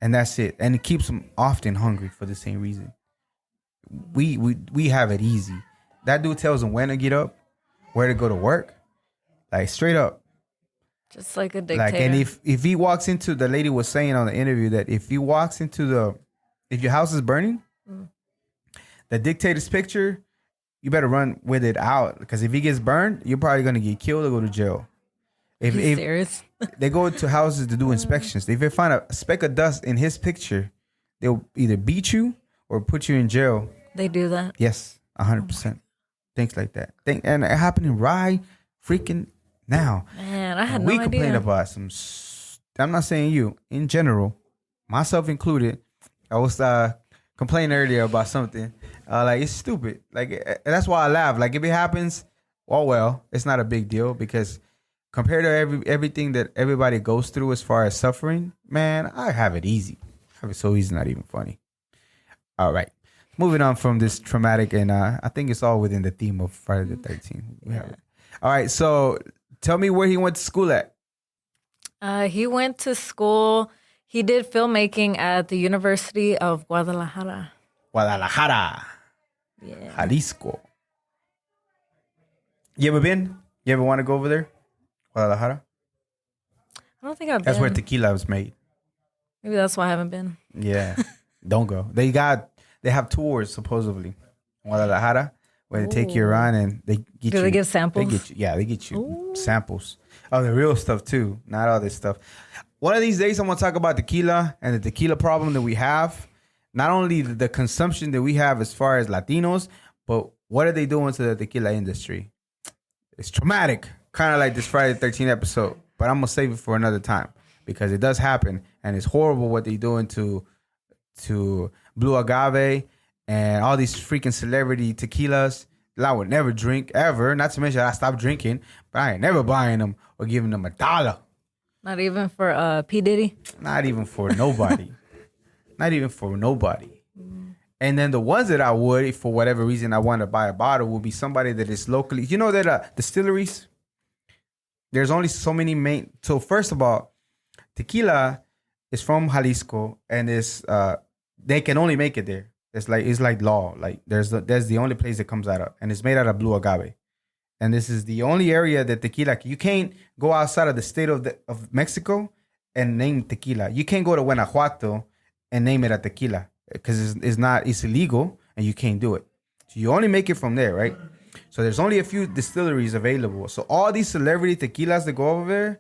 And that's it. And it keeps them often hungry for the same reason. We have it easy. That dude tells them when to get up, where to go to work, like straight up. Just like a dictator. Like, and if he walks into, the lady was saying on the interview that if he walks into if your house is burning, the dictator's picture, you better run with it out, because if he gets burned, you're probably gonna get killed or go to jail. If serious? they go to houses to do inspections, if they find a speck of dust in his picture, they'll either beat you or put you in jail. They do that? Yes, 100%. Things like that. And it happening right freaking now. Man, I had and no we idea. complain about some. I'm not saying you, in general, myself included. I was complaining earlier about something. Like, it's stupid. Like, that's why I laugh. Like, if it happens, well, it's not a big deal, because compared to everything that everybody goes through as far as suffering, man, I have it easy. I have it so easy, not even funny. All right. Moving on from this traumatic, and I think it's all within the theme of Friday the 13th. We have it. All right, so tell me where he went to school at. He went to school. He did filmmaking at the University of Guadalajara. Guadalajara. Yeah. Jalisco. You ever been? You ever want to go over there? Guadalajara? I don't think I've been. That's where tequila was made. Maybe that's why I haven't been. Yeah. Don't go. They have tours, supposedly, in Guadalajara, where they take you around and they get you. Do they give samples? They get you samples of the real stuff too, not all this stuff. One of these days, I'm gonna talk about tequila and the tequila problem that we have. Not only the consumption that we have as far as Latinos, but what are they doing to the tequila industry? It's traumatic, kind of like this Friday the 13th episode. But I'm gonna save it for another time, because it does happen, and it's horrible what they're doing to Blue Agave and all these freaking celebrity tequilas that I would never drink ever. Not to mention I stopped drinking, but I ain't never buying them or giving them $1. Not even for P. Diddy? Not even for nobody. Not even for nobody. And then the ones that I would, if for whatever reason I want to buy a bottle, would be somebody that is locally. You know that distilleries, there's only so many main. So first of all, tequila is from Jalisco, and it's they can only make it there. It's like law. Like there's the only place it comes out of, and it's made out of blue agave. And this is the only area that tequila, you can't go outside of the state of Mexico and name tequila. You can't go to Guanajuato and name it a tequila, because it's illegal and you can't do it. So you only make it from there, right? So there's only a few distilleries available. So all these celebrity tequilas that go over there,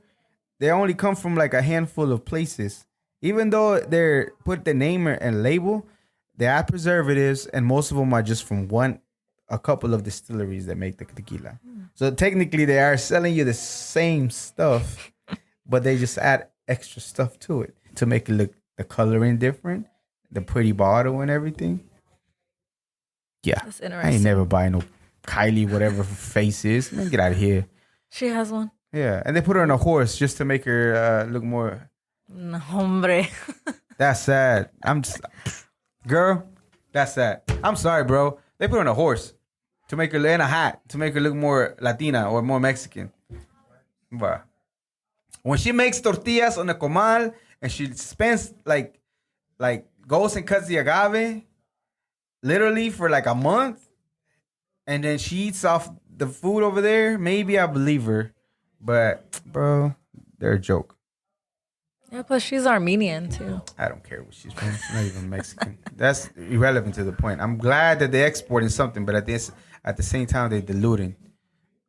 they only come from like a handful of places. Even though they're put the name and label, they add preservatives, and most of them are just from a couple of distilleries that make the tequila. So technically they are selling you the same stuff, but they just add extra stuff to it to make it look, the coloring different, the pretty bottle and everything. Yeah. That's I interesting. ain't never buying no Kylie, whatever her face is. Man, get out of here. She has one? Yeah. And they put her on a horse just to make her look more. No, hombre. That's sad. Girl, that's sad. I'm sorry, bro. They put her on a horse to make her, in a hat, to make her look more Latina or more Mexican. But when she makes tortillas on the comal and she spends like goes and cuts the agave literally for like a month, and then she eats off the food over there, maybe I believe her. But bro, they're a joke. Yeah, plus she's Armenian too. I don't care what she's from. She's not even Mexican. That's irrelevant to the point. I'm glad that they're exporting something, but at the same time, they're diluting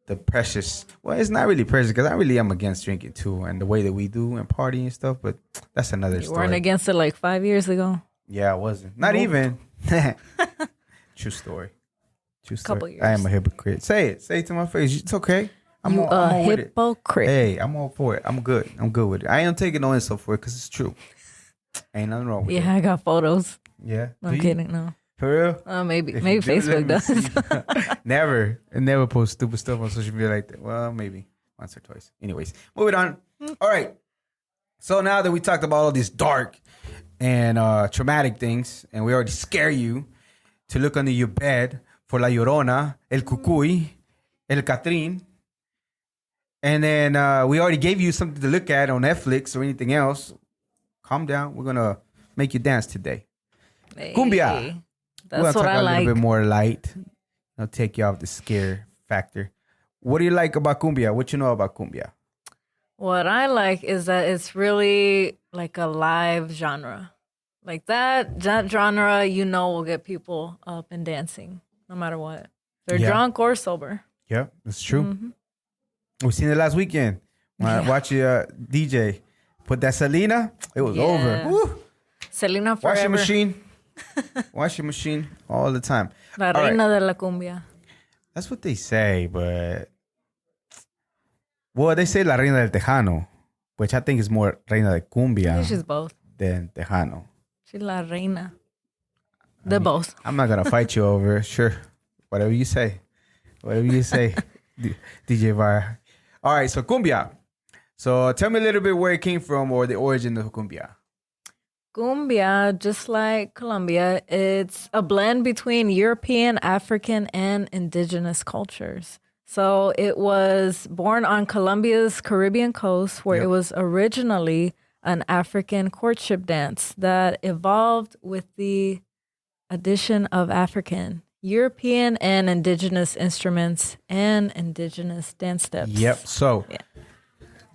the precious. Well, it's not really precious, because I really am against drinking too, and the way that we do and party and stuff. But that's another You story. weren't against it like 5 years ago. Yeah, I wasn't. Not even. True story. True story. Couple years. I am a hypocrite. Say it. Say it to my face. It's okay. I'm You all with it. hypocrite. Hey, I'm all for it. I'm good. I'm good with it. I ain't taking no insult for it, because it's true. Ain't nothing wrong with it. Yeah, I got photos. Yeah. No, I'm kidding. No. For real? Maybe If maybe you do, let Facebook me does. see. Never post stupid stuff on social media like that. Well, maybe once or twice. Anyways, moving on. All right. So now that we talked about all these dark and traumatic things, and we already scare you to look under your bed for La Llorona, El Cucuy, El CATRIN, and then we already gave you something to look at on Netflix or anything else. Calm down. We're gonna make you dance today. Hey, Cumbia. We're that's gonna what talk I a like. little bit more light. I'll take you off the scare factor. What do you like about cumbia? What you know about cumbia? What I like is that it's really like a live genre. Like that genre, will get people up and dancing no matter what. They're drunk or sober. Yeah, that's true. We seen it last weekend. When I watched DJ put that Selena, it was over. Woo. Selena forever. Washing machine. Washing machine all the time. La reina de la cumbia. That's what they say, but... Well, they say La Reina del Tejano, which I think is more Reina de Cumbia. I think she's both. Than Tejano. She's La Reina. They're both. I'm not going to fight you over it. Sure. Whatever you say. Whatever you say, DJ Var. All right, so cumbia. So tell me a little bit where it came from or the origin of cumbia. Cumbia, just like Colombia, it's a blend between European, African, and indigenous cultures. So it was born on Colombia's Caribbean coast, where it was originally an African courtship dance that evolved with the addition of African, European, and indigenous instruments and indigenous dance steps. Yep. So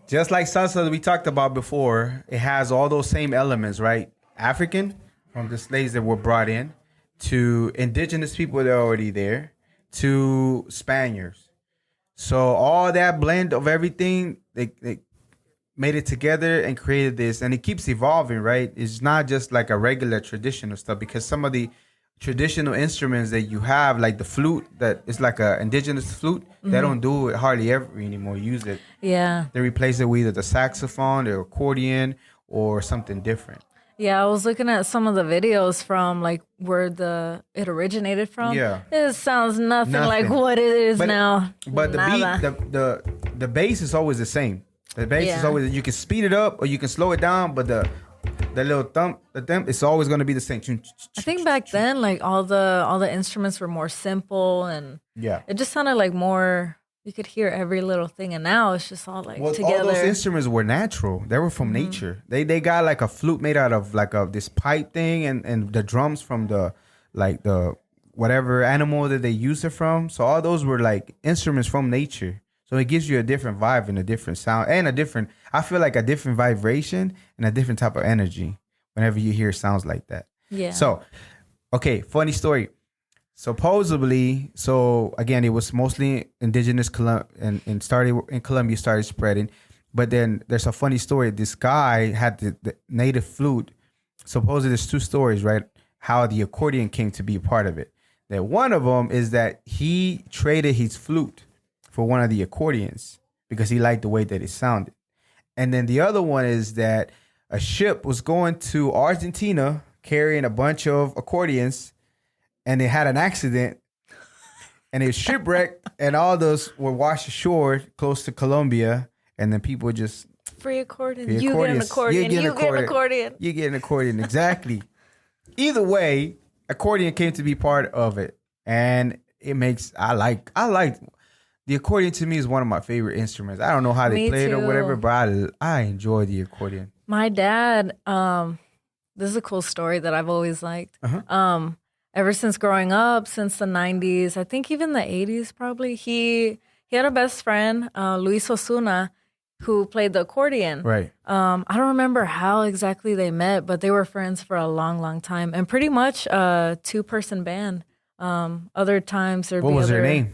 just like salsa that we talked about before, it has all those same elements, right? African, from the slaves that were brought in, to indigenous people that are already there, to Spaniards. So all that blend of everything, they made it together and created this. And it keeps evolving, right? It's not just like a regular traditional stuff, because some of the traditional instruments that you have, like the flute, that is like a indigenous flute, they don't do it hardly ever anymore, use it. Yeah. They replace it with either the saxophone, the accordion, or something different. Yeah, I was looking at some of the videos from like where it originated from. Yeah. It sounds nothing like what it is now. But the Nada. beat, the bass is always the same. The bass is always, you can speed it up or you can slow it down, but the little thump, it's always going to be the same. I think back then, like all the instruments were more simple and it just sounded like more. You could hear every little thing, and now it's just all like together. All those instruments were natural. They were from nature. They got like a flute made out of like this pipe thing, and the drums from the whatever animal that they used it from. So all those were like instruments from nature. So it gives you a different vibe and a different sound and I feel like a different vibration and a different type of energy whenever you hear sounds like that. Yeah. So, okay, funny story. Supposedly, so again, it was mostly indigenous and started in Colombia, started spreading. But then there's a funny story. This guy had the native flute. Supposedly there's two stories, right? How the accordion came to be a part of it. That one of them is that he traded his flute for one of the accordions because he liked the way that it sounded. And then the other one is that a ship was going to Argentina carrying a bunch of accordions, and it had an accident, and it was shipwrecked, and all those were washed ashore close to Colombia, and then people just... Free accordion. You get an accordion. You get an accordion. You get an accordion, exactly. Either way, accordion came to be part of it, and it makes... I like the accordion. To me is one of my favorite instruments. I don't know how they play it or whatever, but I enjoy the accordion. My dad, this is a cool story that I've always liked. Ever since growing up, since the 90s, I think even the 80s probably, he had a best friend, Luis Osuna, who played the accordion. Right. I don't remember how exactly they met, but they were friends for a long, long time. And pretty much a two-person band. Other times there'd be What was their name?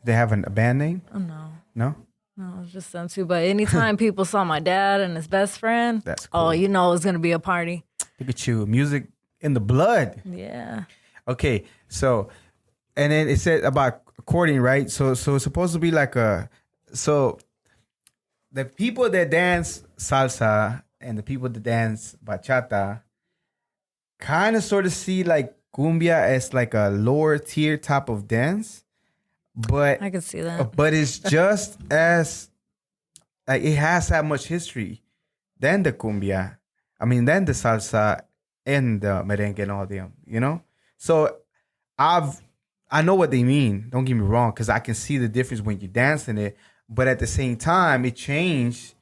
They have a band name? Oh, no. No? No, it was just them two. But anytime people saw my dad and his best friend, that's cool. It was going to be a party. Look at you. Music in the blood. Yeah. Okay, so, and then it said about accordion, right? So it's supposed to be like so the people that dance salsa and the people that dance bachata kind of sort of see like cumbia as like a lower tier type of dance, but I could see that. but it's just as like it has that much history than the cumbia. I mean, than the salsa and the merengue and all them. You know, so I know what they mean. Don't get me wrong, because I can see the difference when you're dancing it. But at the same time, it changed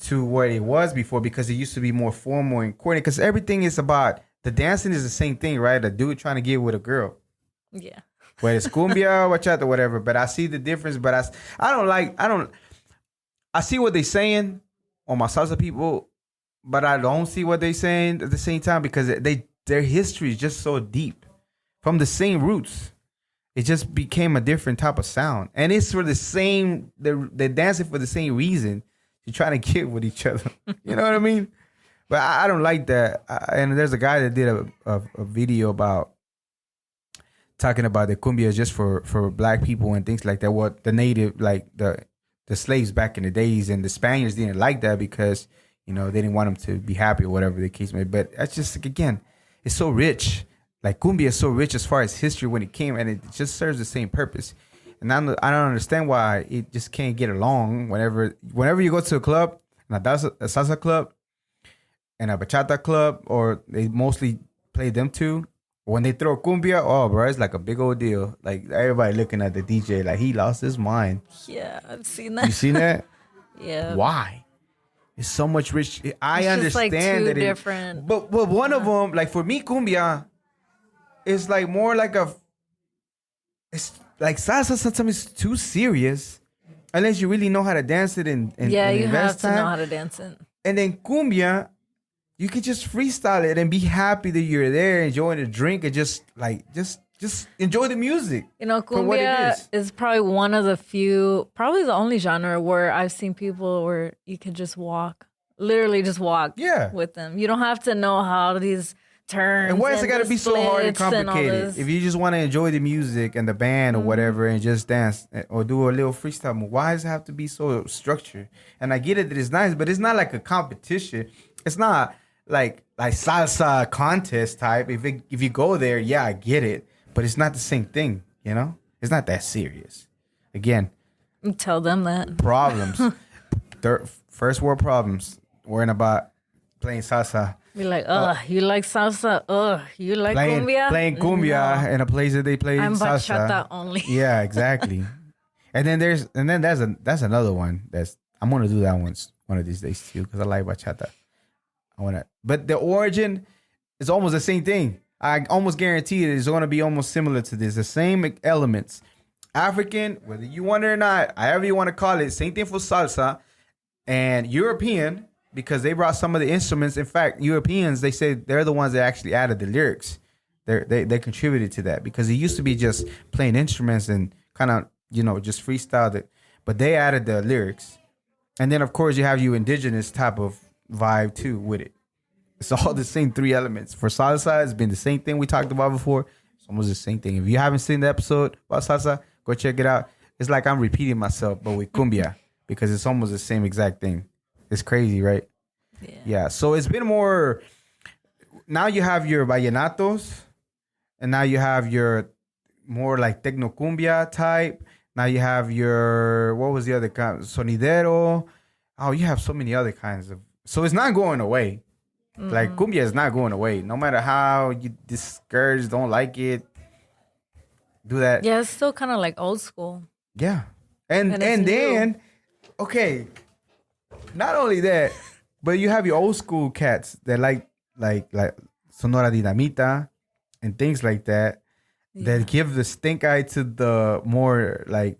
to what it was before because it used to be more formal and coordinated. Because everything is about the dancing is the same thing, right? A dude trying to get with a girl. Yeah. Whether it's cumbia or bachata, whatever. But I see the difference. But I see what they're saying on my salsa people, but I don't see what they're saying at the same time because their history is just so deep from the same roots. It just became a different type of sound. And it's for the same, they're dancing for the same reason. You're trying to get with each other. You know what I mean? But I don't like that. And there's a guy that did a video about talking about the cumbia just for black people and things like that. What the native, like the slaves back in the days and the Spaniards didn't like that because, you know, they didn't want them to be happy or whatever the case may be. But that's just, like, again, it's so rich. Like cumbia is so rich as far as history when it came, and it just serves the same purpose. And I don't understand why it just can't get along. Whenever you go to a club, a salsa club, and a bachata club, or they mostly play them two. When they throw cumbia, oh bro, it's like a big old deal. Like everybody looking at the DJ, like he lost his mind. Yeah, I've seen that. You seen that? Yeah. Why? It's so much rich. I It's understand just like two that different. But one of them, like for me, cumbia. It's like more like it's like salsa sometimes is too serious unless you really know how to dance it and Yeah, and you have invest to know time. how to dance it. And then cumbia, you can just freestyle it and be happy that you're there, enjoying the drink and just enjoy the music. You know, for what it cumbia is. is probably one of the few, probably the only genre where I've seen people where you can just walk, literally just walk with them. You don't have to know how these turns. And why has it got to the be so hard and splits all complicated? this. If you just want to enjoy the music and the band or whatever and just dance or do a little freestyle move, why does it have to be so structured? And I get it that it's nice, but it's not like a competition. It's not like salsa contest type. If you go there, yeah, I get it, but it's not the same thing. You know, it's not that serious. Again, Tell them that. problems. First world problems. Worrying about playing salsa. Be like, you like salsa? You like cumbia? Playing cumbia in a place that they play I'm salsa. bachata only. Yeah, exactly. and then that's another one I'm gonna do that one of these days too because I like bachata. But the origin is almost the same thing. I almost guarantee it's gonna be almost similar to this. The same elements. African, whether you want it or not, however you want to call it, same thing for salsa. And European, because they brought some of the instruments. In fact, Europeans, they say they're the ones that actually added the lyrics. They contributed to that because it used to be just playing instruments and kind of, just freestyled it. But they added the lyrics. And then, of course, you have your indigenous type of vibe, too, with it. It's all the same three elements. For salsa, it's been the same thing we talked about before. It's almost the same thing. If you haven't seen the episode about salsa, go check it out. It's like I'm repeating myself, but with cumbia, because it's almost the same exact thing. It's crazy, right? Yeah. So it's been more. Now you have your vallenatos, and now you have your more like tecno cumbia type. Now you have your, what was the other kind? Sonidero. Oh, you have so many other kinds of. So it's not going away. Like cumbia is not going away. No matter how you discourage, don't like it, do that. Yeah, it's still kind of like old school. Yeah. And then, okay, not only that, but you have your old school cats that like Sonora Dinamita and things like that that give the stink eye to the more like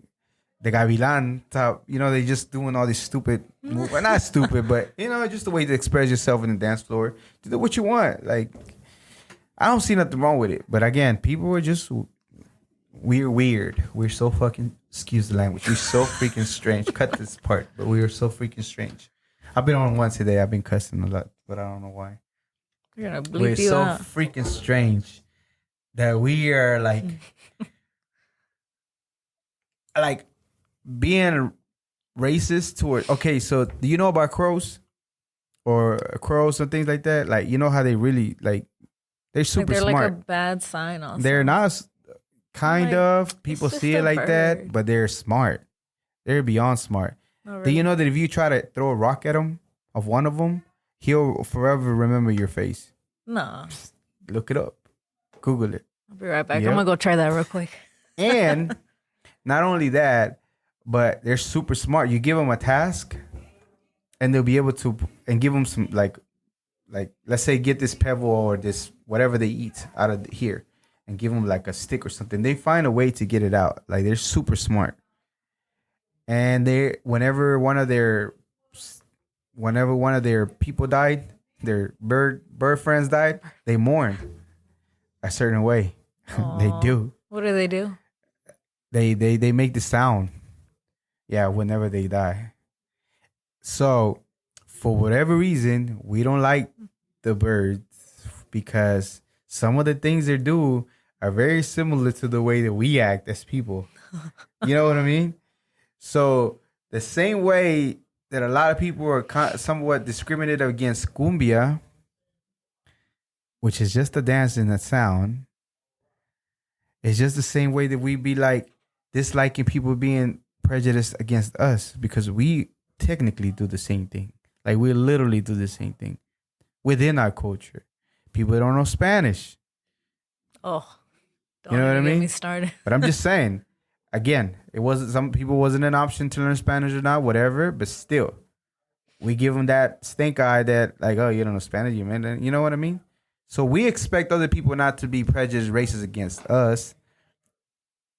the Gavilan type. They just doing all these stupid moves. Well, not stupid, but just the way to express yourself in the dance floor. Do what you want. Like, I don't see nothing wrong with it. But again, people are just weird. We're so fucking, excuse the language, we're so freaking strange. Cut this part, but we are so freaking strange. I've been on one today. I've been cussing a lot, but I don't know why. We're gonna bleep We're you so out. freaking strange that we are like being racist toward. Okay, so do you know about crows or crows and things like that? Like, you know how they really like They're super they're smart. like a bad sign also. They're not kind Like, of. People it's see just it a like that, bird. but they're smart. They're beyond smart. Oh, Do you really? know that if you try to throw a rock at him, of one of them, he'll forever remember your face? No. Look it up. Google it. I'll be right back. Yep. I'm gonna go try that real quick. And not only that, but they're super smart. You give them a task, and they'll be able to, and give them some like let's say get this pebble or this whatever they eat out of here, and give them like a stick or something. They find a way to get it out. Like they're super smart. And they whenever one of their people died, their bird friends died, they mourn a certain way. They Aw. do. What do they do? They make the sound. Yeah, whenever they die. So, for whatever reason, we don't like the birds because some of the things they do are very similar to the way that we act as people. You know what I mean? So, the same way that a lot of people are somewhat discriminated against cumbia, which is just a dance and a sound, it's just the same way that we be like disliking people being prejudiced against us because we technically do the same thing. Like we literally do the same thing within our culture. People don't know Spanish. Oh, don't You know what I even get mean? me started. But I'm just saying, again, it wasn't some people wasn't an option to learn Spanish or not, whatever. But still, we give them that stink eye that like, oh, you don't know Spanish, you man. You know what I mean? So we expect other people not to be prejudiced, racist against us,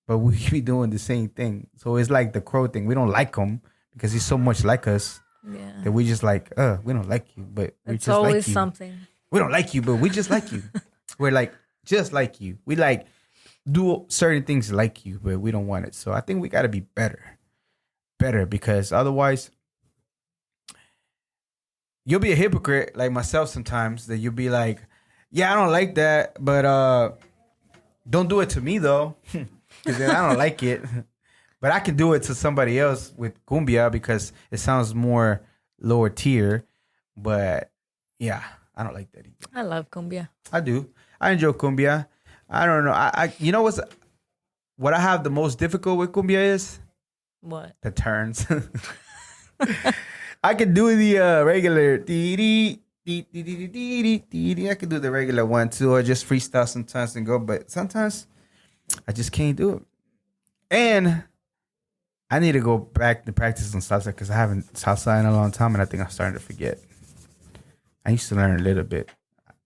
but we be doing the same thing. So it's like the crow thing. We don't like him because he's so much like us Yeah. that we just like, we don't like you, but we It's just always like you. something. We don't like you, but we just like you. We're like just like you. We like do certain things like you, but we don't want it. So I think we got to be better because otherwise you'll be a hypocrite like myself sometimes that you'll be like, yeah, I don't like that, but don't do it to me though, because then I don't like it. But I can do it to somebody else with cumbia because it sounds more lower tier. But yeah, I don't like that either. I love cumbia. I do. I enjoy cumbia. I don't know. I you know what I have the most difficult with cumbia is What? the turns. I can do the regular dee dee. I can do the regular one too, or just freestyle sometimes and go. But sometimes I just can't do it. And I need to go back to practice on salsa because I haven't salsa in a long time, and I think I'm starting to forget. I used to learn a little bit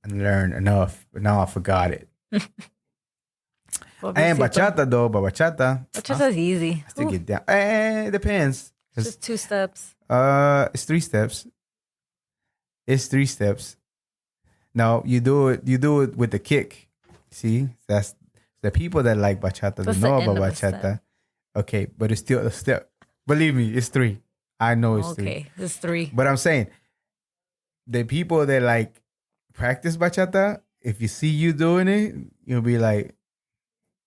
and learn enough, but now I forgot it. And bachata though, but bachata. Bachata's easy. I still Ooh, get down. It depends. just 2 steps. It's 3 steps. It's 3 steps. No, you do it with the kick. See? That's the people that like bachata That's that know the end about of a step. bachata. Okay, but it's still a step. Believe me, it's 3. I know it's 3. Okay, it's 3. But I'm saying the people that like practice bachata, if you see you doing it, you'll be like,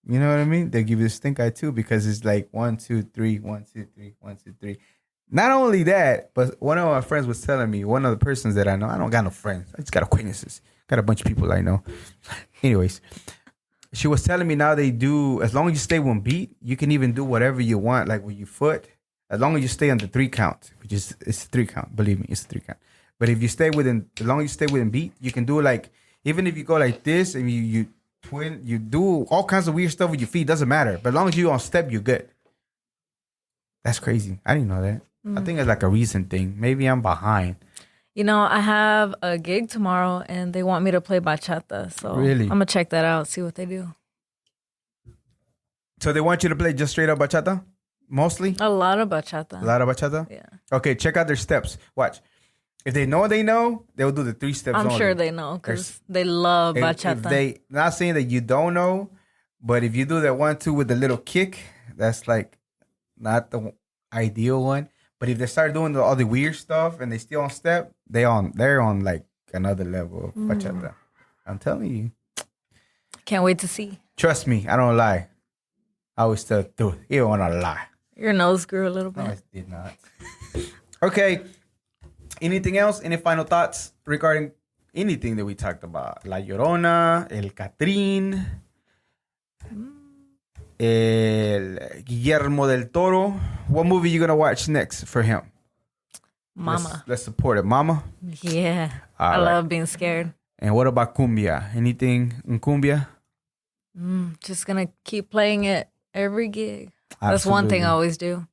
you know what I mean? They give you the stink eye too because it's like 1, 2, 3, 1, 2, 3, 1, 2, 3. Not only that, but one of my friends was telling me, one of the persons that I know, I don't got no friends. I just got acquaintances. Got a bunch of people I know. Anyways, she was telling me now they do, as long as you stay one beat, you can even do whatever you want, like with your foot, as long as you stay on the 3 count, which is, it's a 3 count. Believe me, it's a 3 count. But if you stay within, as long as you stay within beat, you can do like, even if you go like this and you twin, you do all kinds of weird stuff with your feet, doesn't matter. But as long as you're on step, you're good. That's crazy. I didn't know that. I think it's like a recent thing. Maybe I'm behind. You know, I have a gig tomorrow and they want me to play bachata. So Really? I'm going to check that out, see what they do. So they want you to play just straight up bachata? Mostly? A lot of bachata. A lot of bachata? Yeah. Okay, check out their steps. Watch. If they know, they'll do the 3 steps I'm only. sure they know because they love bachata. If they, not saying that you don't know, but if you do that 1, 2 with the little kick, that's like not the ideal one. But if they start doing all the weird stuff and they still on step, they're on like another level of bachata. I'm telling you. Can't wait to see. Trust me, I don't lie. I always tell the truth. You don't want to lie. Your nose grew a little bit. No, I did not. Okay. Anything else? Any final thoughts regarding anything that we talked about. La Llorona, El CATRIN, El Guillermo del Toro. What movie you gonna watch next for him? Mama. Let's support it. Mama? Yeah. All I right. love being scared. And what about cumbia? Anything in cumbia? Just gonna keep playing it every gig. That's one thing I always do.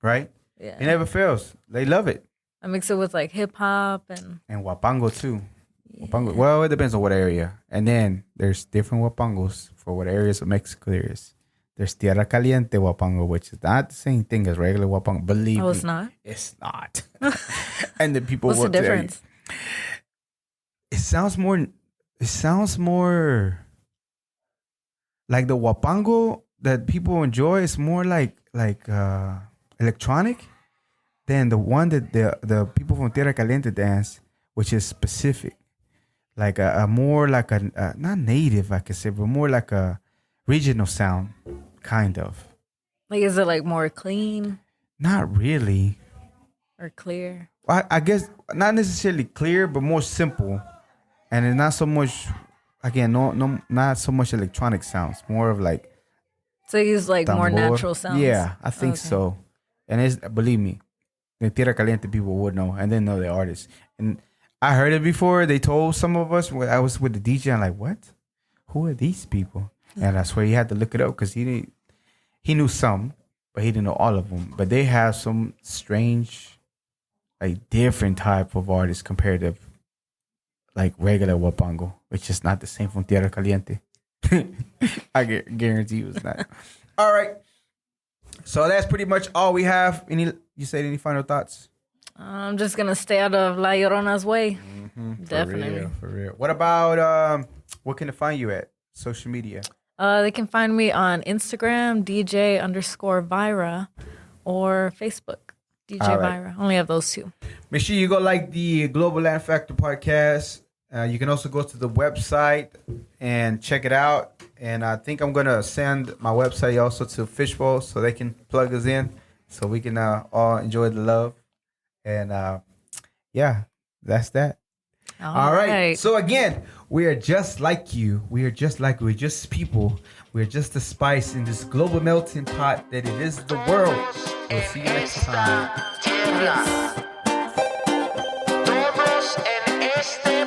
Right? Yeah. It never fails. They love it. I mix it with like hip hop and Wapango too. yeah. Wapango. Well, it depends on what area. And then there's different wapangos for what areas of Mexico there is. There's Tierra Caliente wapango, which is not the same thing as regular wapango. Believe me. Oh, it's not? It's not. And the people What's will the tell you. difference? It sounds more like the wapango that people enjoy is more like electronic than the one that the people from Tierra Caliente dance, which is specific. Like a more like a not native, I could say, but more like a regional sound, kind of. Like, is it like more clean Not really. or clear? I guess not necessarily clear, but more simple. And it's not so much, again, not so much electronic sounds. More of like So you use like more tambor. natural sounds? Yeah, I think Okay. so. And it's, believe me, the Tierra Caliente people would know, and they know the artists. And I heard it before. They told some of us when I was with the DJ. I'm like, what? Who are these people? And I swear he had to look it up because he knew some, but he didn't know all of them. But they have some strange, like different type of artists compared to like regular wapango, which is not the same from Tierra Caliente. I guarantee you it's not. All right. So that's pretty much all we have. You said any final thoughts? I'm just going to stay out of La Llorona's way. Definitely. For real. What about, what can they find you at? Social media? They can find me on Instagram, DJ_Vira, or Facebook, DJ All right. Vira. Only have those two. Make sure you go like the Global Land Factor podcast. You can also go to the website and check it out. And I think I'm going to send my website also to Fishbowl so they can plug us in so we can all enjoy the love. And yeah, that's that. All right. So again, we are just like you. We're just people. We're just the spice in this global melting pot that it is the world. We'll see you next time. Adios. Todos en este